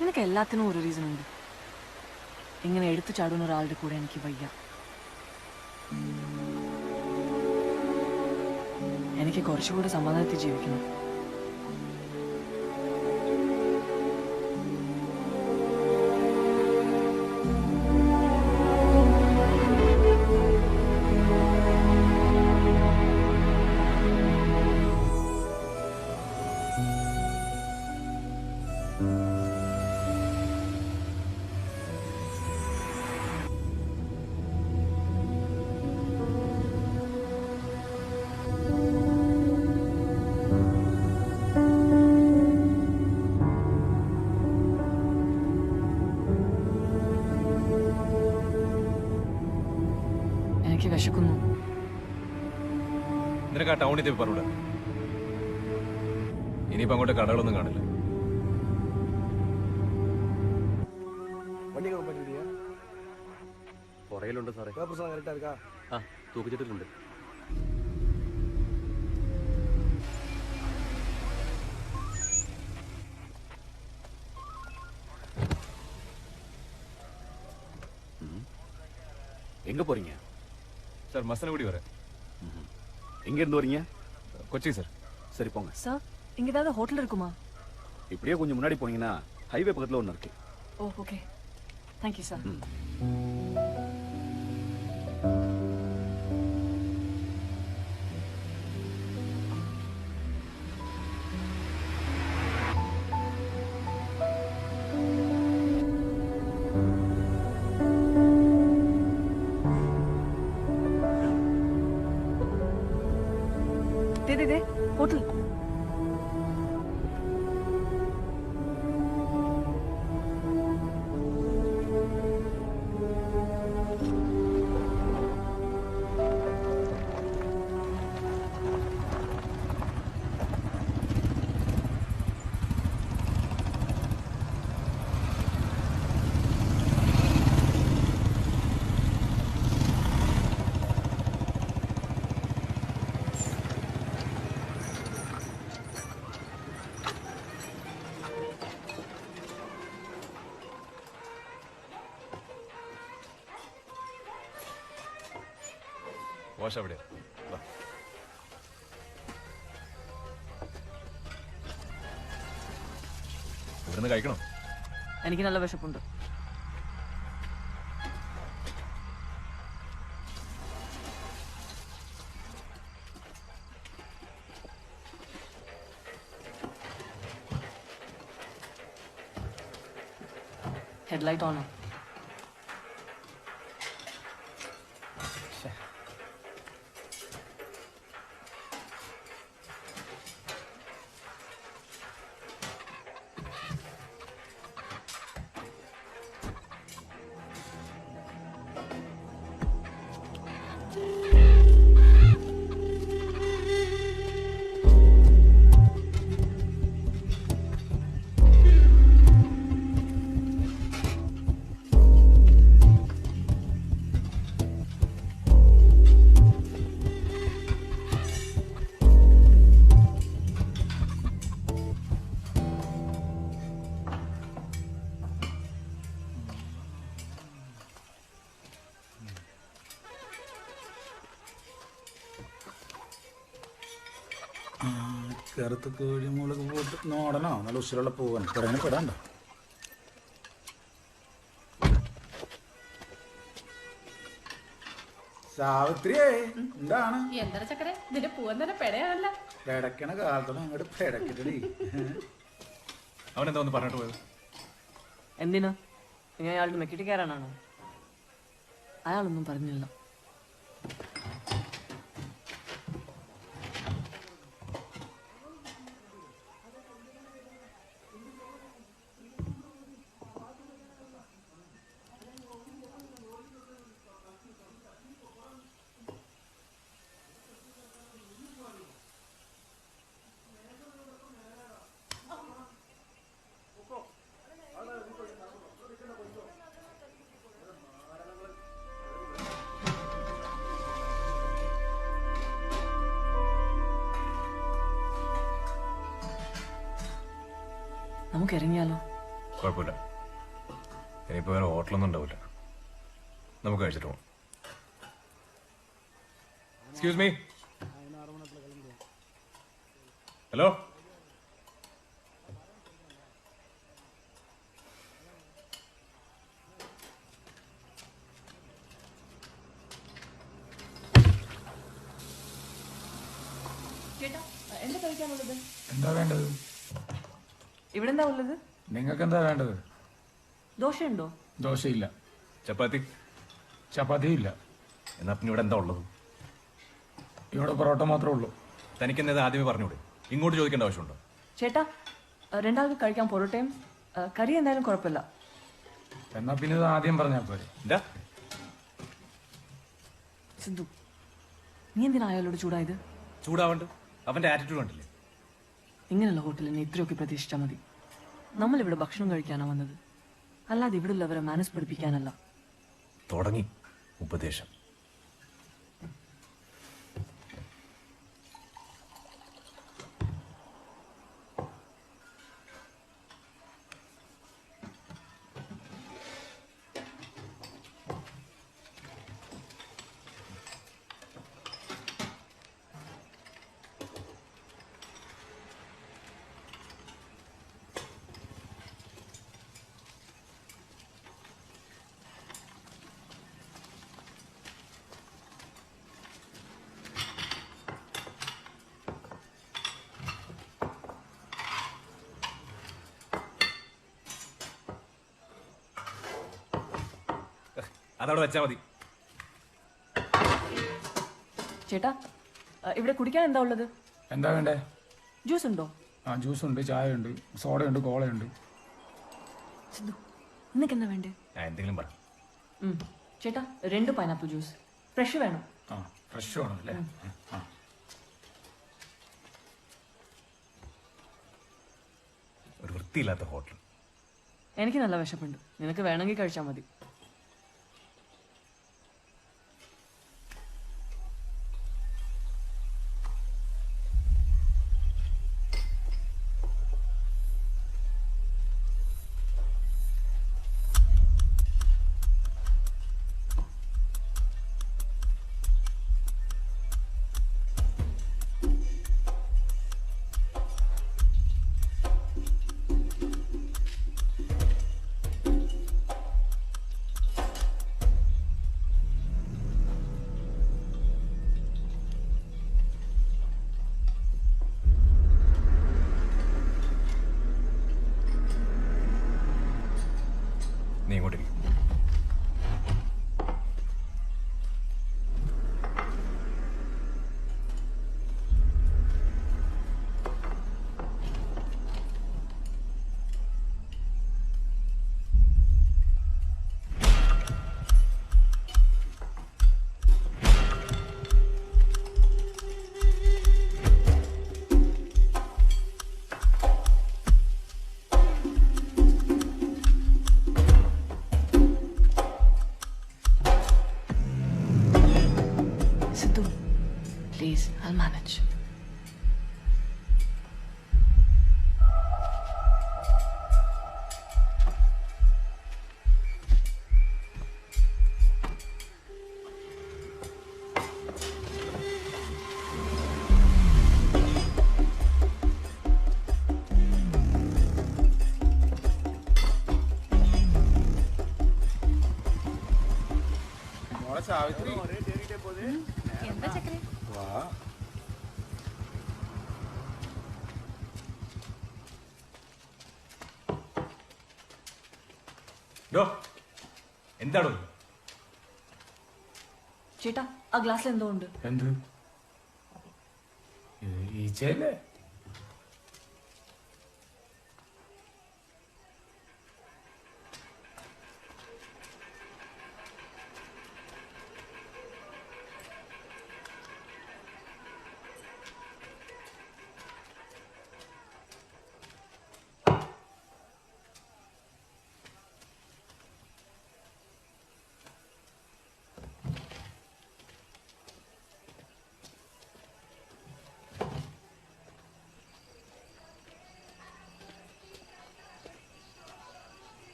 നിനക്ക് എല്ലാത്തിനും ഒരു റീസൺ ഉണ്ട്. ഇങ്ങനെ എടുത്തു ചാടുന്ന ഒരാളുടെ കൂടെ എനിക്ക് വയ്യ. എനിക്ക് കുറച്ചുകൂടെ സമാധാനത്തിൽ ജീവിക്കണം. എനിക്ക് വിശക്കുന്നു. നിനക്ക് ആ ടൗണിൽ പോയി പറഞ്ഞൂടെ? ഇനിയിപ്പോ അങ്ങോട്ട് കടകളൊന്നും കാണില്ല. പുറയിലുണ്ട് സാറേ. ആ തൂക്കിച്ചിട്ടിട്ടുണ്ട്. எங்க போறீங்க சார்? மசனகுடி வரேன். எங்க இருந்து வரீங்க? கொச்சி சார். சரி போங்க சார். இங்க ஏதாவது ஹோட்டல் இருக்குமா? இப்படியே கொஞ்சம் முன்னாடி போனீங்கன்னா ஹைவே பக்கத்துல ஒன்று இருக்கு. Oh okay. Thank you sir. The hotel. Wash അവിടെ. ഇവിടുന്ന് കഴിക്കണം. എനിക്ക് നല്ല വിശപ്പുണ്ട്. ഹെഡ്ലൈറ്റ് ഓണോ? കറുത്ത കോഴിമുളക് പോട്ട് നോടനോ നല്ല ഉശിരുള്ള പൂവാണ് കുറേ പെടാണ്ടോ. സാവിത്രിയേ എന്താണ് എന്താ ചക്കരെ ഇതിന്റെ പൂവൻ തന്നെ പെടയാണല്ല. പെടക്കണ കാലത്തോടെ അങ്ങോട്ട് പെടക്കിട്ടടി. അവനെന്താ ഒന്ന് പറഞ്ഞിട്ട് പോയത്? എന്തിനാ? ഇനി അയാളുടെ മെക്കിട്ട് കയറാനാണോ? അയാളൊന്നും പറഞ്ഞില്ല. നമുക്ക് ഇറങ്ങിയാലോ? കുഴപ്പമില്ല, ഇനിയിപ്പോൾ വേറെ ഹോട്ടലൊന്നും ഉണ്ടാവില്ല. നമുക്ക് കഴിച്ചിട്ട് പോകാം. Excuse me. ഹലോ, ചേട്ടാ, എന്താ കഴിക്കാനുള്ളത്? എന്താ വേണ്ടത്? ഇവിടെ എന്താ ഉള്ളത്? നിങ്ങൾക്ക് എന്താ വേണ്ടത്? ദോശയുണ്ടോ? ദോശയില്ല. ചപ്പാത്തി? ചപ്പാത്തി ഇല്ല. എന്നാ പിന്നെ ഇവിടെ എന്താ ഉള്ളത്? ഇവിടെ പൊറോട്ട മാത്രമേ ഉള്ളൂ. തനിക്ക് എന്നത് ആദ്യമേ പറഞ്ഞൂടെ? ഇങ്ങോട്ട് ചോദിക്കേണ്ട ആവശ്യമുണ്ടോ? ചേട്ടാ, രണ്ടാൾക്ക് കഴിക്കാൻ പൊറോട്ടയും കറി എന്തായാലും കുഴപ്പമില്ല. എന്നാ പിന്നെ ഇത് ആദ്യം പറഞ്ഞാൽ പോരെ. എന്താ സിദ്ധു, നീ എന്തിനാ അയാളോട് ചൂടായത്? ചൂടാവണ്ട്, അവന്റെ ആറ്റിറ്റ്യൂഡ് കണ്ടില്ലേ? ഇങ്ങനെയുള്ള ഹോട്ടലിനെ ഇത്രയൊക്കെ പ്രതീക്ഷിച്ചാൽ മതി. നമ്മളിവിടെ ഭക്ഷണം കഴിക്കാനാണ് വന്നത്, അല്ലാതെ ഇവിടെ ഉള്ളവരെ മാനസ് പഠിപ്പിക്കാനല്ല. തുടങ്ങി ഉപദേശം. അതവിടെ വെച്ചാ മതി. ചേട്ടാ, ഇവിടെ കുടിക്കാൻ എന്താ ഉള്ളത്? എന്താ വേണ്ടേ? ജ്യൂസ് ഉണ്ടോ? ആ, ജ്യൂസ് ഉണ്ട്, ചായ ഉണ്ട്, സോഡയുണ്ട്, കോളയുണ്ട്. സിദ്ധു, നിനക്ക് എന്താ വേണ്ടേ? എന്തെങ്കിലും പറ. ചേട്ടാ, 2 പൈനാപ്പിൾ ജ്യൂസ് ഫ്രഷ് വേണം. ആ, ഫ്രഷ് വേണം അല്ലേ? ആ. ഒരു വൃത്തിയില്ലാത്ത ഹോട്ടൽ. എനിക്ക് നല്ല വിശപ്പുണ്ട്, നിനക്ക് വേണമെങ്കിൽ കഴിച്ചാൽ മതി. നീ ഇങ്ങോട്ട് ഇരിക്ക്. Sidhu, please, I'll manage. Savitri, എന്താ ചക്കരെ? വാ. എന്താണോ? ചേട്ടാ, ആ ഗ്ലാസ്സിൽ എന്തോ ഉണ്ട്. എന്ത്? ഈച്ചയല്ലേ?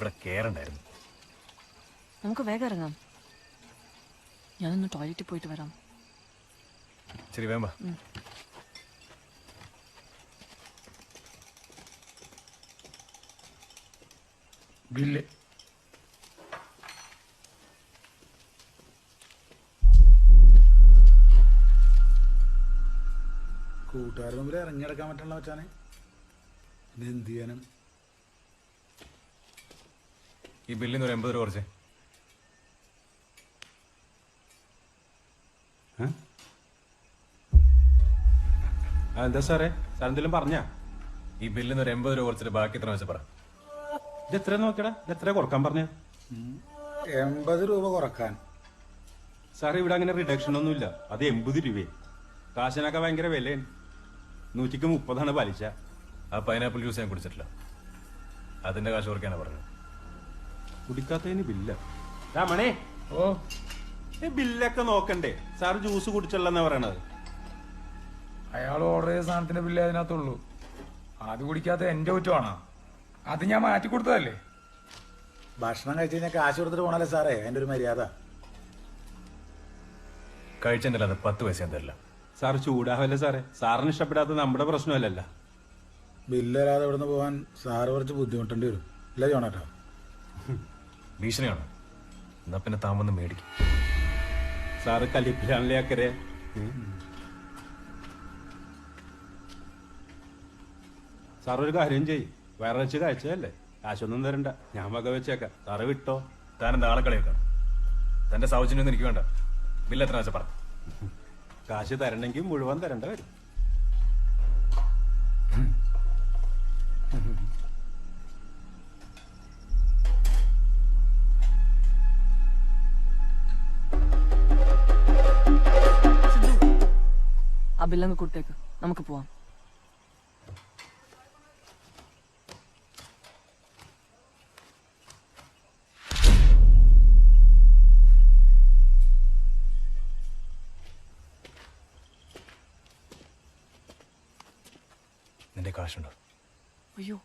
ഇവിടെ കേറണ്ടായിരുന്നു. നമുക്ക് വേഗം ഇറങ്ങാം. ഞാനൊന്ന് ടോയ്ലറ്റിൽ പോയിട്ട് വരാം. ശരി വേമ്പ. ബില്ല് കൂട്ടുകാരുടെ മുമ്പിൽ ഇറങ്ങിയെടുക്കാൻ പറ്റുള്ള വെച്ചാനെ ഇത് എന്ത് ചെയ്യാനും. ഈ ബില്ലിന്ന് ഒരു 80 രൂപ കുറച്ചേ. എന്താ സാറേ, സാർ എന്തെങ്കിലും പറഞ്ഞാ? ഈ ബില്ലിന്ന് ഒരു 80 രൂപ കുറച്ചിട്ട് ബാക്കി എത്ര വെച്ചാൽ പറ. ഇത് എത്ര നോക്കടാ, ഇത് എത്ര കുറക്കാൻ പറഞ്ഞ? 80 രൂപ കുറക്കാൻ. സാറേ ഇവിടെ അങ്ങനെ റിഡക്ഷൻ ഒന്നുമില്ല. അത് 80 രൂപയെ. കാശിനൊക്കെ ഭയങ്കര വിലയാണ്. 130 പലിശ. ആ പൈനാപ്പിൾ ജ്യൂസ് ഞാൻ കുടിച്ചിട്ടില്ല. അതിന്റെ കാശ് കുറയ്ക്കാനാ പറഞ്ഞത്. കുടിക്കാത്തതിന് ബില്ല. രാമണേ, ബില്ലൊക്കെ നോക്കണ്ടേ? സാറ് ജ്യൂസ് കുടിച്ചല്ലെന്നാ പറയണത്. അയാൾ ഓർഡർ ചെയ്ത സാധനത്തിന്റെ ബില്ല് അതിനകത്തുള്ളൂ. അത് കുടിക്കാത്ത എന്റെ കുറ്റമാണോ? അത് ഞാൻ മാറ്റി കൊടുത്തതല്ലേ. ഭക്ഷണം കഴിച്ചു കഴിഞ്ഞാൽ കാശ് കൊടുത്തിട്ട് പോണല്ലേ സാറേ, അതിന്റെ ഒരു മര്യാദ. കഴിച്ചെന്നില്ല, അത് 10 പൈസ തരില്ല. സാർ ചൂടാവല്ലേ സാറേ? സാറിന് ഇഷ്ടപ്പെടാത്ത നമ്മുടെ പ്രശ്നമല്ലല്ല. ബില്ലല്ലാതെ ഇവിടുന്ന് പോകാൻ സാറ് കുറച്ച് ബുദ്ധിമുട്ടേണ്ടി വരും. ഇല്ല ജോണേട്ടാ? ഭീഷണിയാണോ? എന്നാ പിന്നെ താമൊന്ന് മേടിക്കും. സാറ് കലിപ്പിലാണല്ലേ അക്കരെ. സാർ ഒരു കാര്യം ചെയ്യും, വേറെ വെച്ച് കഴിച്ചതല്ലേ, കാശൊന്നും തരണ്ട, ഞാൻ വക വെച്ചേക്കാം. സാറ് വിട്ടോ. താനെന്താ ആളെ കളിയാക്കാം? തന്റെ സൗജന്യം എനിക്ക് വേണ്ട. ബില്ല് എത്ര വെച്ചാൽ പറ. കാശ് തരണമെങ്കിൽ മുഴുവൻ തരേണ്ട വരും. ആ ബില്ലങ്ങ് കൊടുത്തേക്ക്, നമുക്ക് പോവാം. നിന്റെ കാശുണ്ടോ? അയ്യോ,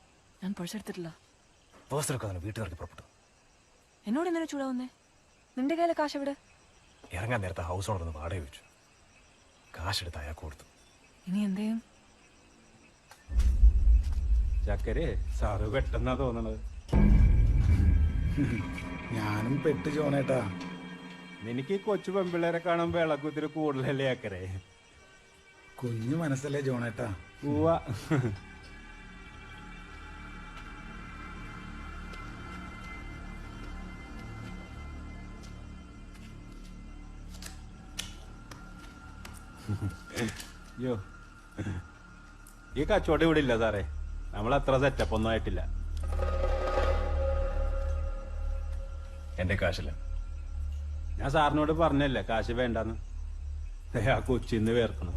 ഞാൻ പേഴ്സ് എടുത്തിട്ടില്ല. പേഴ്സ് എടുക്കാതെ വീട്ടുകാർക്ക് പുറപ്പെട്ടു. എന്നോട് എന്തിനാ ചൂടാവുന്നേ? നിന്റെ കയ്യിലെ കാശ് എവിടെ? ഇറങ്ങാൻ നേരത്തെ ഹൗസ് ഓണർ ഒന്ന് വാടക വെച്ചു. കാശെടുത്ത് അയാൾക്ക് കൊടുത്തു. ഇനി എന്തേയും? ചക്കരെ, സാറ് പെട്ടെന്നാ തോന്നണത്. ഞാനും പെട്ട് ജോണേട്ടാ. എനിക്ക് കൊച്ചു പെമ്പിള്ളേരെ കാണുമ്പോ ഇളക്കുത്തിരി കൂടുതലല്ലേ അക്കരെ? കുഞ്ഞു മനസ്സല്ലേ ജോണേട്ടാ? ഉവ്വ. യോ, ഈ കച്ചവടം ഇവിടെ ഇല്ല സാറേ. നമ്മൾ അത്ര സെറ്റപ്പ് ഒന്നും ആയിട്ടില്ല. എന്റെ കാശില്ല. ഞാൻ സാറിനോട് പറഞ്ഞല്ലേ കാശ് വേണ്ടെന്ന്. ആ കൊച്ചിന്ന് വേർക്കണം.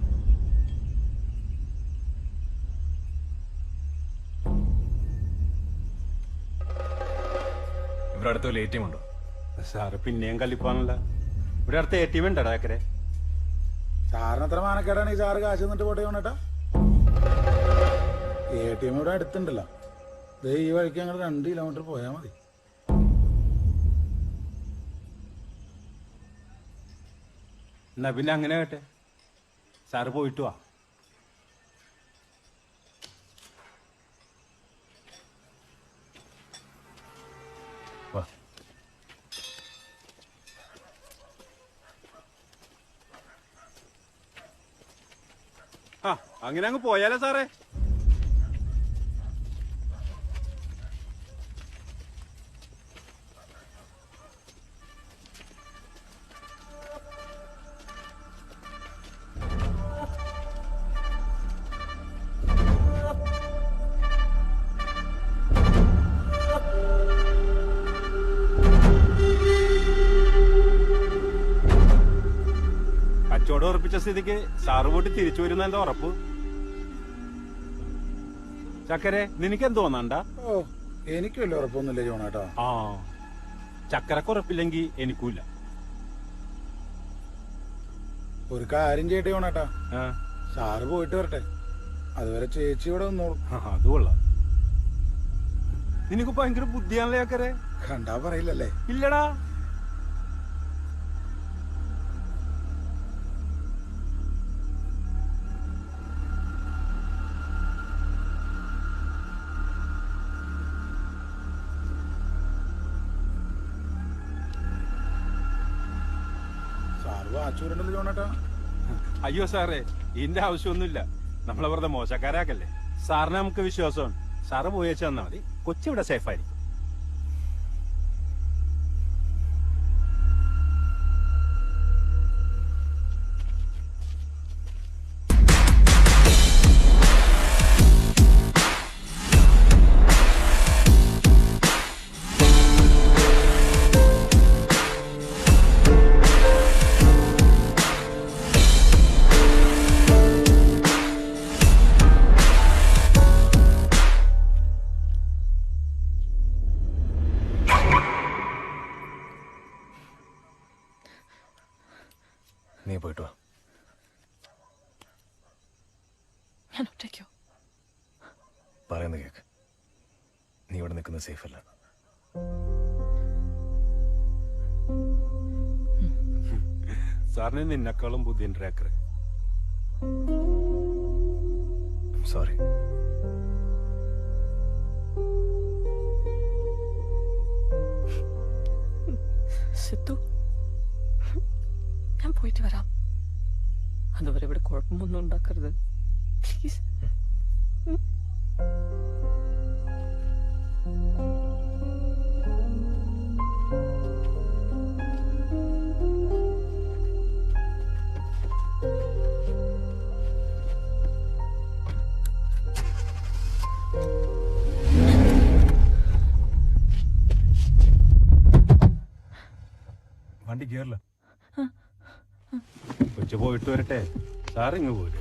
ഇവിടെ അടുത്ത് വല്ല ATM ഉണ്ടോ? സാറ് പിന്നെയും കലിപ്പാണല്ല. ഇവിടെ അടുത്ത് ATM ഉണ്ടടാ അക്കരെ? സാറിന് അത്ര മാനക്കേടാണ് ഈ സാറ് കാശ് തന്നിട്ട് പോട്ടെ ജോണേട്ടാ. ATM ഇവിടെ അടുത്തുണ്ടല്ലോ. ഈ വഴിക്ക് ഞങ്ങൾ 2 കിലോമീറ്റർ പോയാൽ മതി. എന്നാ പിന്നെ അങ്ങനെ കേട്ടെ, സാറ് പോയിട്ട് വാ. ആ, അങ്ങനെ അങ്ങ് പോയാലോ സാറേ? കച്ചവടം ഉറപ്പിച്ച സ്ഥിതിക്ക് സാറ് പോയിട്ട് തിരിച്ചു വരുന്ന എന്താ ഉറപ്പ്? ചക്കരെ, നിനക്കെന്ത് തോന്നണ്ട? ഓ, എനിക്ക് വലിയ ഉറപ്പൊന്നുമില്ല ജോണേട്ടാ. ആ, ചക്കരക്ക് ഉറപ്പില്ലെങ്കിൽ എനിക്കൂല. ഒരു കാര്യം ചെയ്യട്ടെ ജോണേട്ടാ, സാറ് പോയിട്ട് വരട്ടെ. അതുവരെ ചേച്ചി ഇവിടെ വന്നോളൂ. അത് കൊള്ളാം. നിനക്ക് ഭയങ്കര ബുദ്ധിയാണല്ലേ ആക്കരെ. കണ്ടാ പറയില്ലല്ലേ? ഇല്ലടാ. സാറ് വാച്ചൂരുണ്ടല്ലോ ജോണേട്ടാ. അയ്യോ സാറേ, ഇതിന്റെ ആവശ്യമൊന്നുമില്ല. നമ്മളെ വെറുതെ മോശക്കാരാക്കല്ലേ. സാറിന് നമുക്ക് വിശ്വാസമാണ്. സാറ് പോയി വെച്ച് തന്നാ മതി. കൊച്ചിവിടെ സേഫായിരിക്കും. നീ പോയിട്ട് വാ. ഞാൻ ഒറ്റയ്ക്കോ? പറയുന്ന കേക്ക്. നീ ഇവിടെ നിൽക്കുന്നത് സേഫ് അല്ല. സാറിന് നിന്നെക്കാളും ബുദ്ധിയുണ്ട് രാക്കറെ. സോറി. സിദ്ധു, ഞാൻ പോയിട്ട് വരാം. അതുവരെ ഇവിടെ കുഴപ്പമൊന്നും ഉണ്ടാക്കരുത് പ്ലീസ്. വണ്ടി കയറില്ല. കൊച്ചു പോയിട്ട് വരട്ടെ. സാറിങ്ങ് പോരും.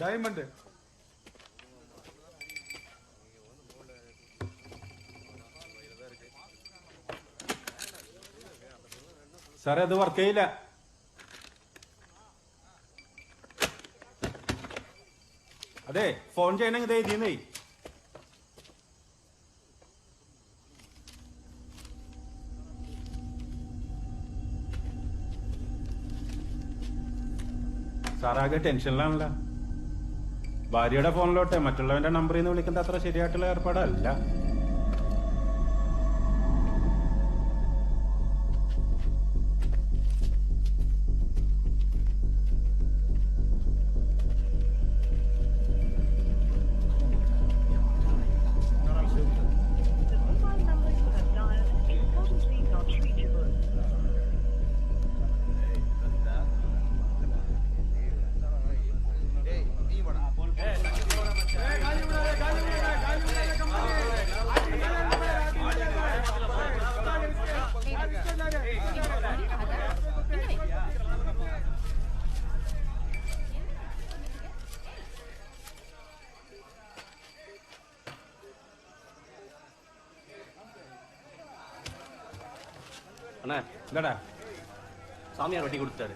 ഡയമണ്ട്. സാറേ അത് വർക്ക് ചെയ്യില്ല. അതെ ഫോൺ ചെയ്യണമെങ്കിൽ ഇത് എഴുതിയെന്നേ. സാറാകെ ടെൻഷനിലാണല്ലോ. ഭാര്യയുടെ ഫോണിലോട്ടെ മറ്റുള്ളവന്റെ നമ്പറിൽ നിന്ന് വിളിക്കുന്നത് അത്ര ശരിയായിട്ടുള്ള ഏർപ്പാടല്ല. அண்ணா இல்லடா சாமியார் வட்டி கொடுத்தாரு.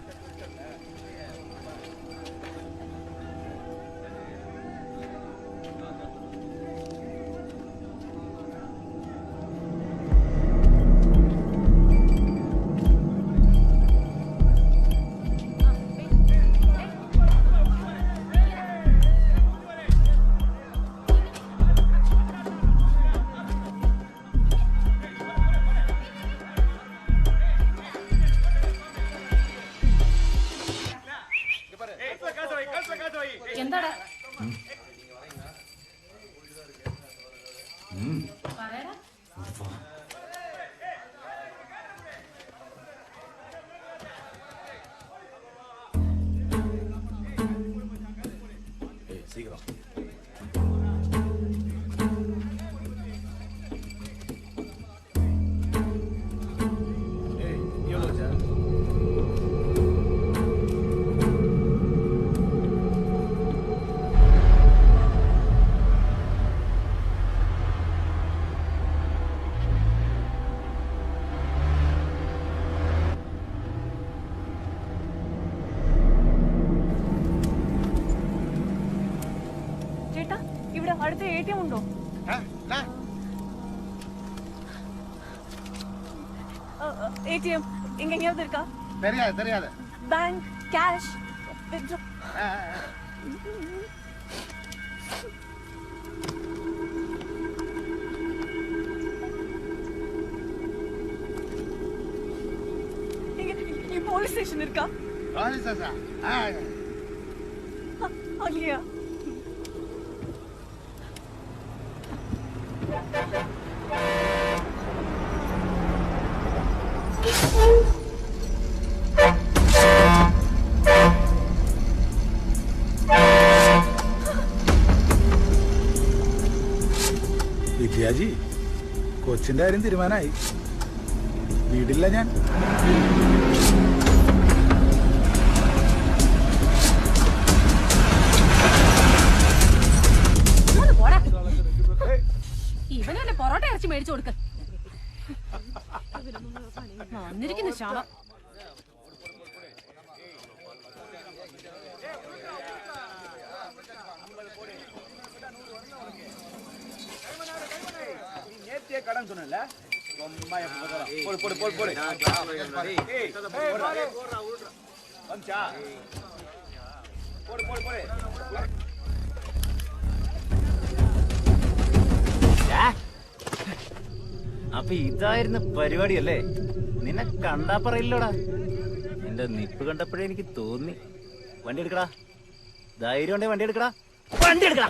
എന്താടാ சீக்கிரம் ചേട്ടാ ഇവിടെ അടുത്ത ATM ഉണ്ടോ? ATM இங்க எங்கயாவது இருக்கா? தெரியாது. Bank cash withdraw. இங்க போலீஸ் ஸ்டேஷன் இருக்கா? அங்கயா? വിദ്യാജി കൊച്ചിന്റെ കാര്യം തീരുമാനമായി. വീടില്ല ഞാൻ. ഇവനല്ലേ പൊറോട്ട ഇറച്ചി മേടിച്ചു കൊടുക്ക. വന്നിരിക്കുന്ന ശാപം. நேத்தியே கடன் சொன்னல അപ്പൊ ഇതായിരുന്നു പരിപാടിയല്ലേ? നിന്നെ കണ്ടാ പറയില്ലോടാ. നിന്റെ നിപ്പ് കണ്ടപ്പോഴേ എനിക്ക് തോന്നി. വണ്ടി എടുക്കടാ, ധൈര്യം ഉണ്ടേ വണ്ടി എടുക്കടാ, വണ്ടി എടുക്കടാ.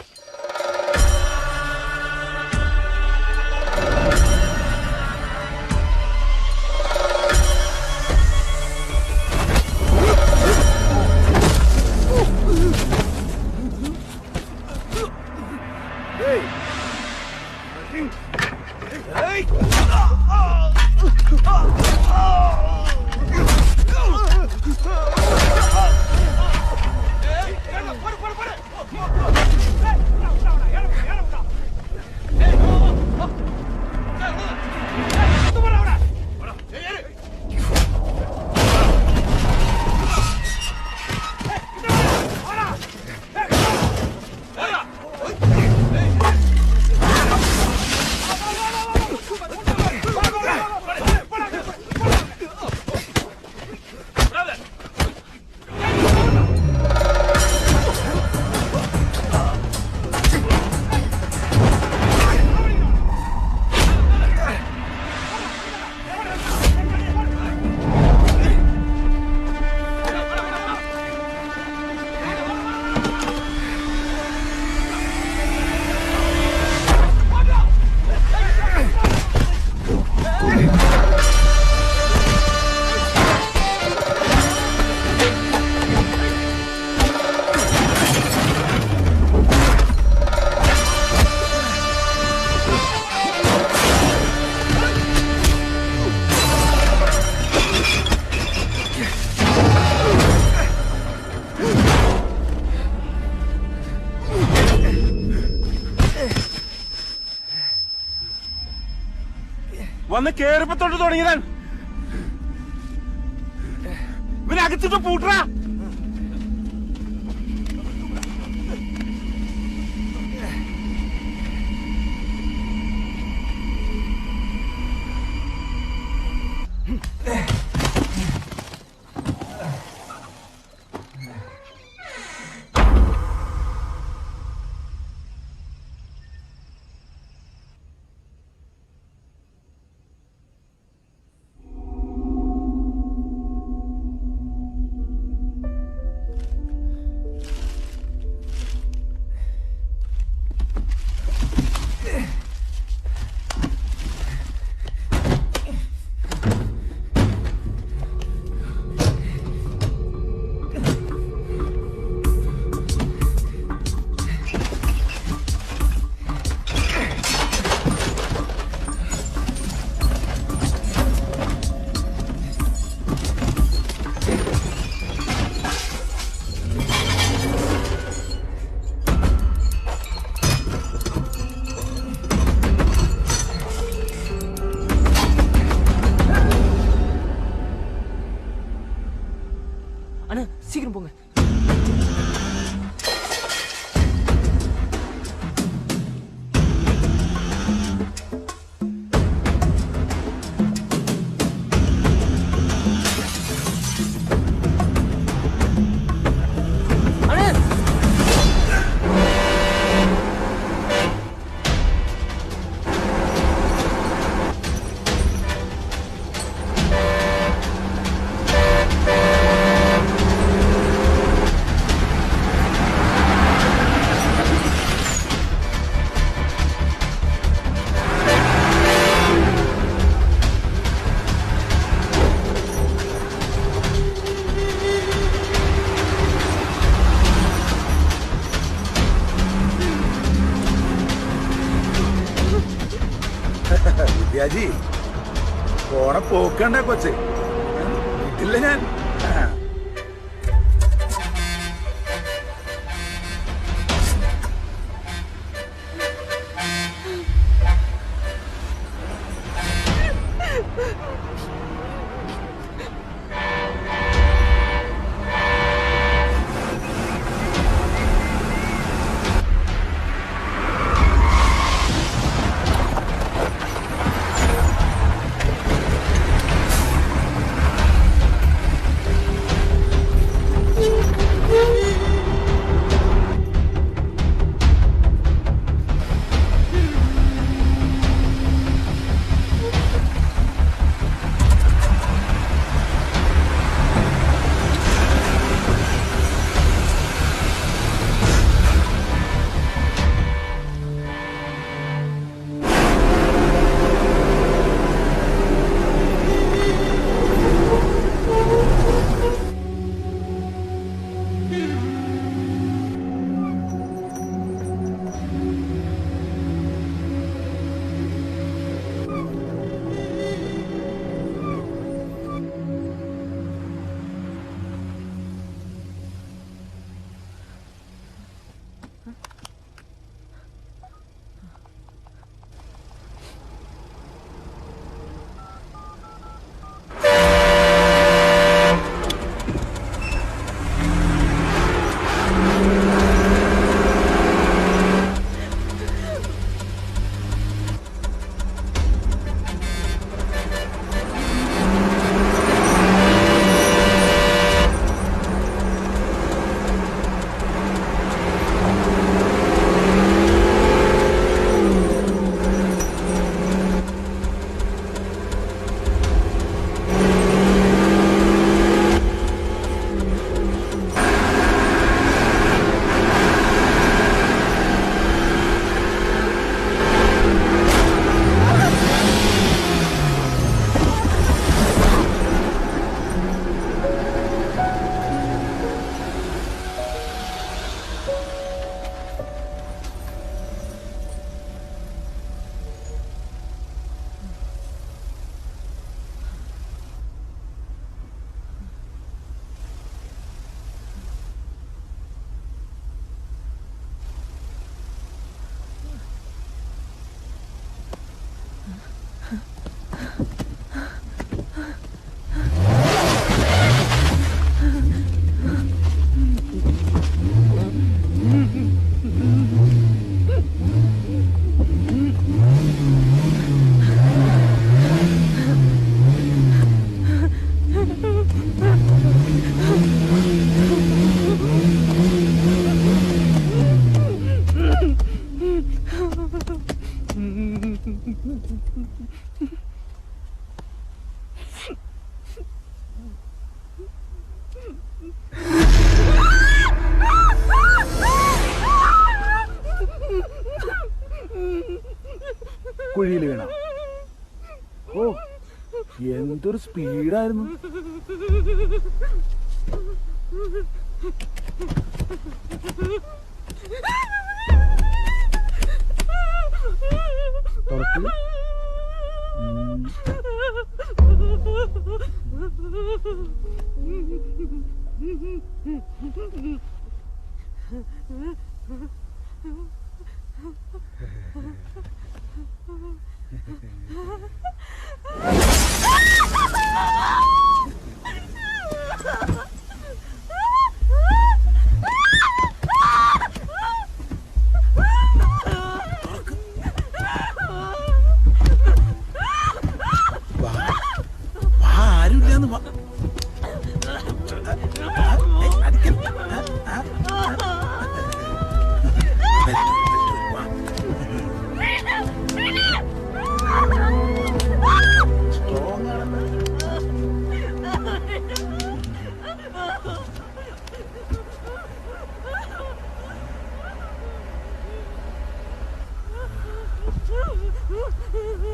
വന്ന് കേറിപ്പോ തൊട്ട് തുടങ്ങിയതാണ്. ഇവനകത്തിട്ട് പൂട്ടാ. அண்ணா சீக்கிரம் போங்க. വിദ്യാജി പോണ പോക്കണ്ട കൊച്ച് വീട്ടില്ല ഞാൻ. കുഴിയിൽ വീണ. ഓ എന്തൊരു സ്പീഡായിരുന്നു.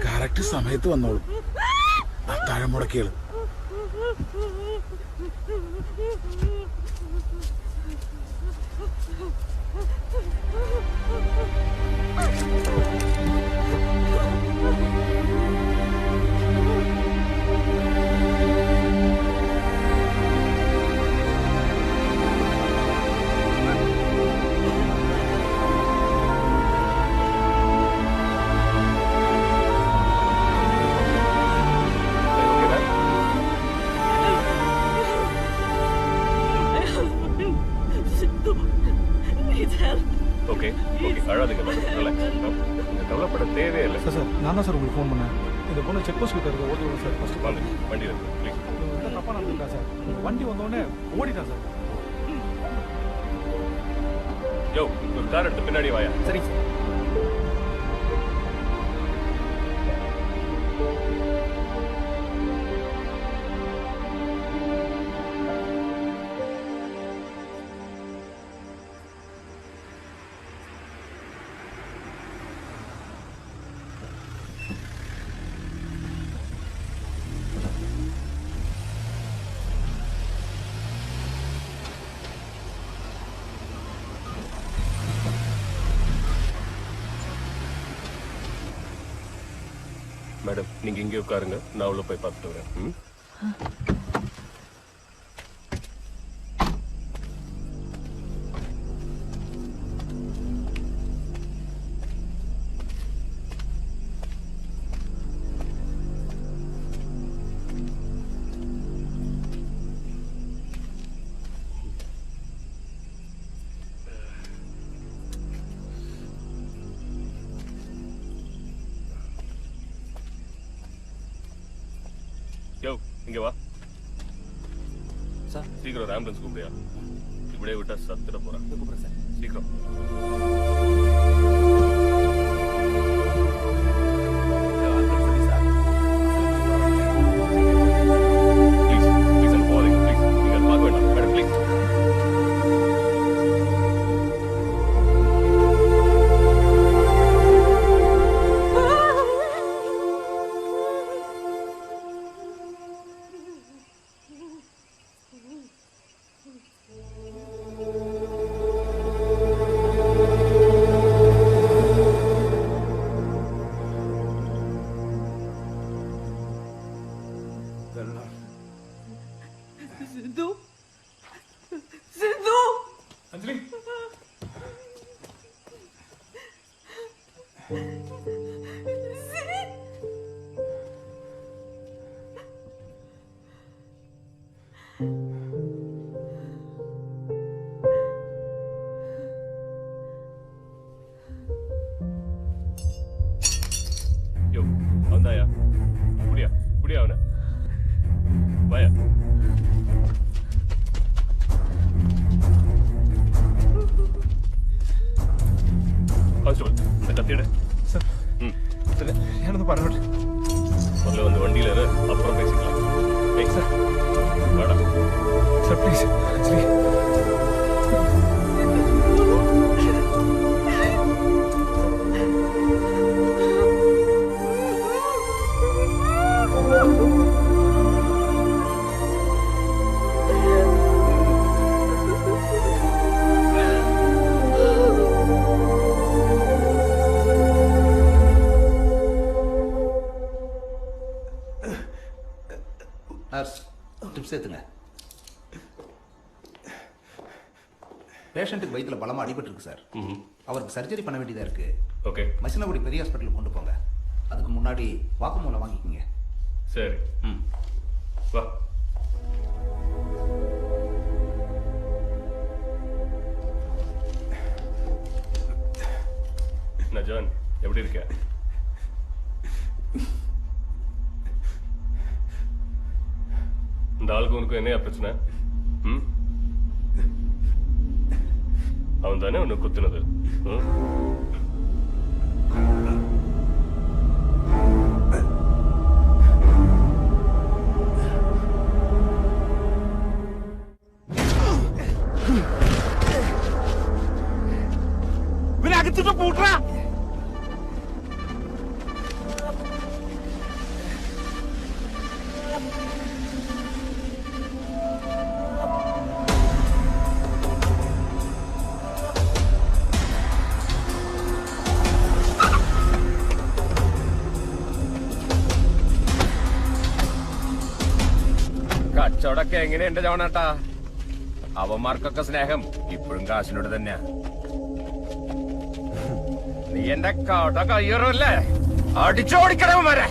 കറക്റ്റ് സമയത്ത് വന്നോളൂ. അത്താഴം മുടക്കിയത്. ஓகே ஓகே, அழாதீங்க மேடம், ரிலாக்ஸ். நீங்கள் கவலைப்பட தேவையில்லை. சார் நான் தான் சார் உங்களுக்கு ஃபோன் பண்ணேன். இந்த பொண்ணு செக் போஸ்ட் கிட்ட இருக்க ஓடி சார். ஃபர்ஸ்ட் வாங்க, வண்டி இருக்கு ப்ளீஸ். தப்பா நடந்துட்டா சார். வண்டி வந்தோடனே ஓடிட்டான் சார். யோ, ஒரு கார் எடுத்து பின்னாடி வாயா. சரி சார். மேடம், நீங்க இங்கே உட்காருங்க, நான் உள்ள போய் பார்த்துட்டு வரேன். யோ, இங்க வா சார். சீக்கிரம் ஒரு ஆம்புலன்ஸ் கூப்பிடுயா. இப்படியே விட்டா சத்துட போறான். கூப்பிடுறேன் சார். சீக்கிரம். ப்ளீஸ் ப்ளீஸ் அங்கே போகாதீங்க ப்ளீஸ். நீங்கள் அதை பார்க்க வேண்டாம் மேடம், ப்ளீஸ். സിന്ധു സിന്ധു അഞ്ജലി யோ, வந்தாயா? புடியா புடியா அவனை வாயா. கான்ஸ்டபிள், இந்த கத்தியிட. சார் ഞാനൊന്ന് പറഞ്ഞോട്ടെ. முதல்ல வந்து வண்டியில இரு, அப்புறம் பேசிக்கலாம். ஏய் சார், வாடா சார் ப்ளீஸ். அஞ்சலி சிப்ஸ் ஏற்றுங்க. பேஷண்ட்டுக்கு வயிற்றுல பலமாக அடிபட்டுருக்கு சார். அவருக்கு சர்ஜரி பண்ண வேண்டியதாக இருக்குது. ஓகே. மசினகுடி பெரிய ஹாஸ்பிட்டலுக்கு கொண்டு போங்க. அதுக்கு முன்னாடி வாக்குமூலம் வாங்கிக்கிங்க. சரி. வா. ஜான், எப்படி இருக்க? இந்த ஆளுக்கு உனக்கு என்னையா பிரச்சனை? அவன் தானே உன்னை குத்துனது? അകത്തിട്ട് പൂട്ടാ. കച്ചവടൊക്കെ എങ്ങനെയുണ്ട് ജോണേട്ടാ? അവന്മാർക്കൊക്കെ സ്നേഹം ഇപ്പോഴും കാശിനോട് തന്നെയാ. നീ എന്റെ കട കയ്യേറല്ലേ? അടിച്ചോടിക്കണവന്മാരെ.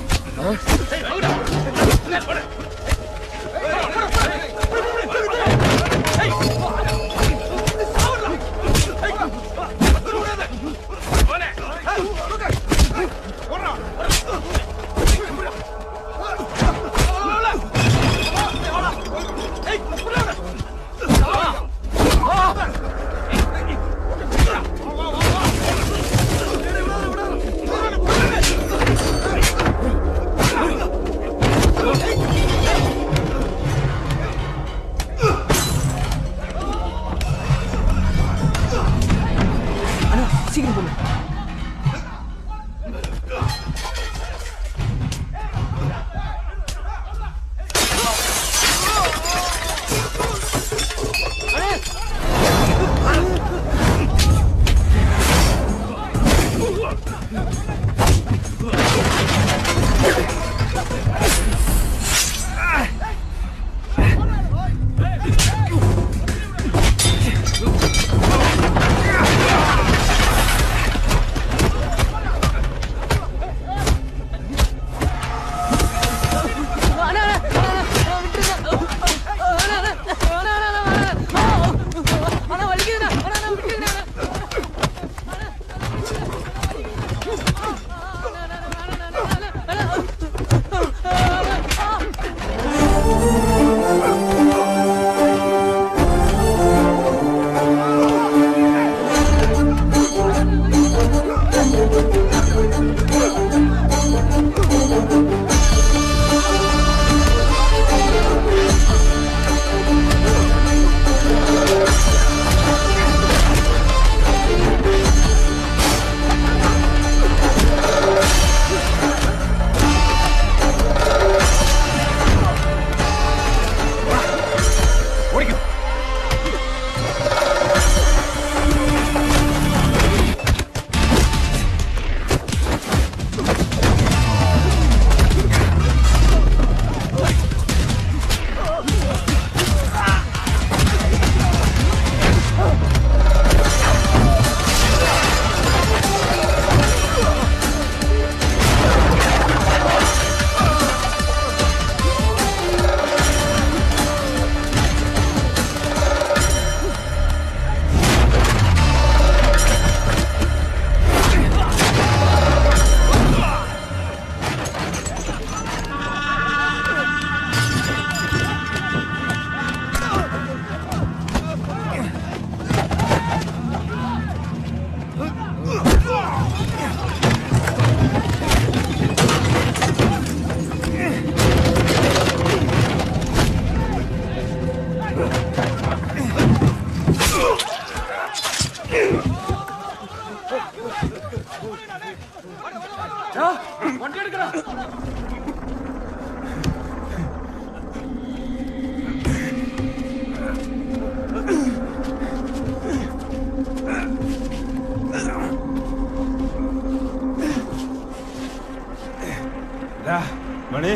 മണി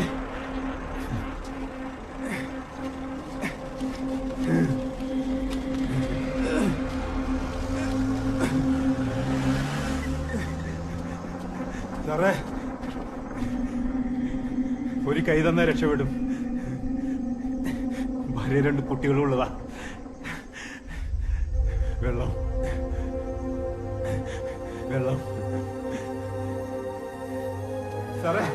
സാറേ ഒരു കൈ തന്നാ രക്ഷപ്പെടും. ഭാര്യ 2 കുട്ടികളും ഉള്ളതാ. വെള്ളം വെള്ളം സാറേ.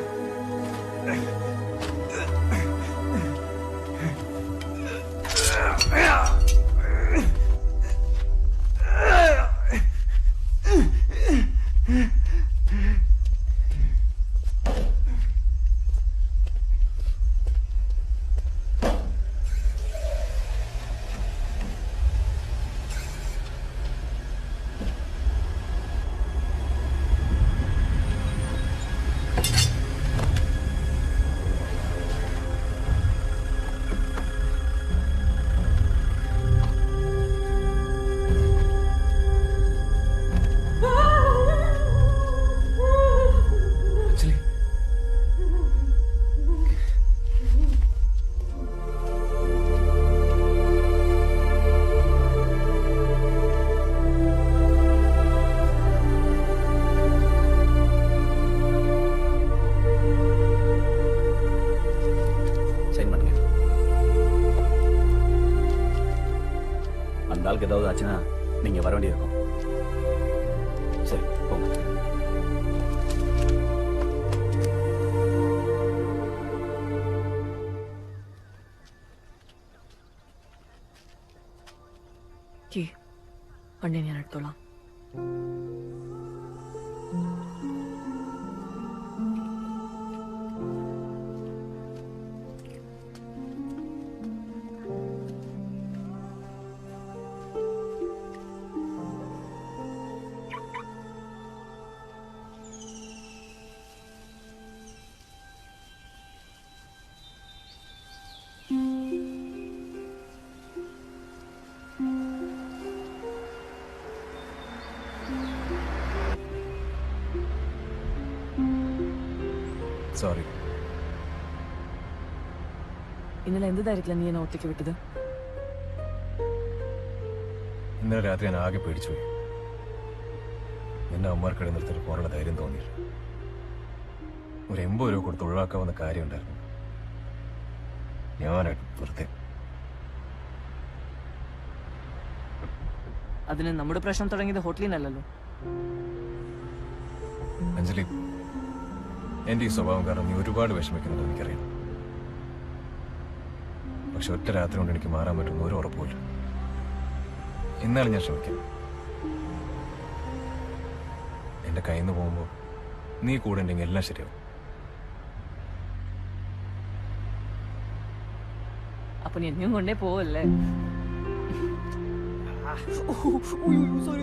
நாளுக்கு ஏதாவது ஆச்சுன்னா நீங்க வர வேண்டியிருக்கும். சரி போங்க. വണ്ടി ഞാൻ എടുത്തോളാം. സോറി. ഇന്നലെ എന്ത് ധൈര്യത്തിലാണ് നീ എന്നെ ഒറ്റയ്ക്ക് വിട്ടത്? ഇന്നലെ രാത്രി ഞാൻ ആകെ പേടിച്ചുപോയി. എന്നെ അമ്മമാർക്കിടെ നിർത്തിട്ട് പോകാനുള്ള ധൈര്യം തോന്നിയില്ല. ഒരു 80 രൂപ കൊടുത്ത് ഒഴിവാക്കാവുന്ന കാര്യം ഉണ്ടായിരുന്നു. ഞാനായിട്ട് വെറുതെ. അതിന് നമ്മുടെ പ്രശ്നം തുടങ്ങിയത് ഹോട്ടലിൽ നിന്നല്ലല്ലോ. അഞ്ജലി, എന്റെ ഈ സ്വഭാവം കാരണം നീ ഒരുപാട് വിഷമിക്കുന്നത് എനിക്കറിയാം. പക്ഷെ ഒറ്റ രാത്രി കൊണ്ട് എനിക്ക് മാറാൻ പറ്റുന്ന ഒരു ഉറപ്പുമില്ല. എന്നാലും ഞാൻ ശ്രമിക്കാം. എന്റെ കയ്യിൽ നിന്ന് പോകുമ്പോൾ നീ കൂടെ ഉണ്ടെങ്കിൽ എല്ലാം ശരിയാവും. അപ്പൊ നീ എന്നെയും കൊണ്ടേ പോവല്ലേ? സോറി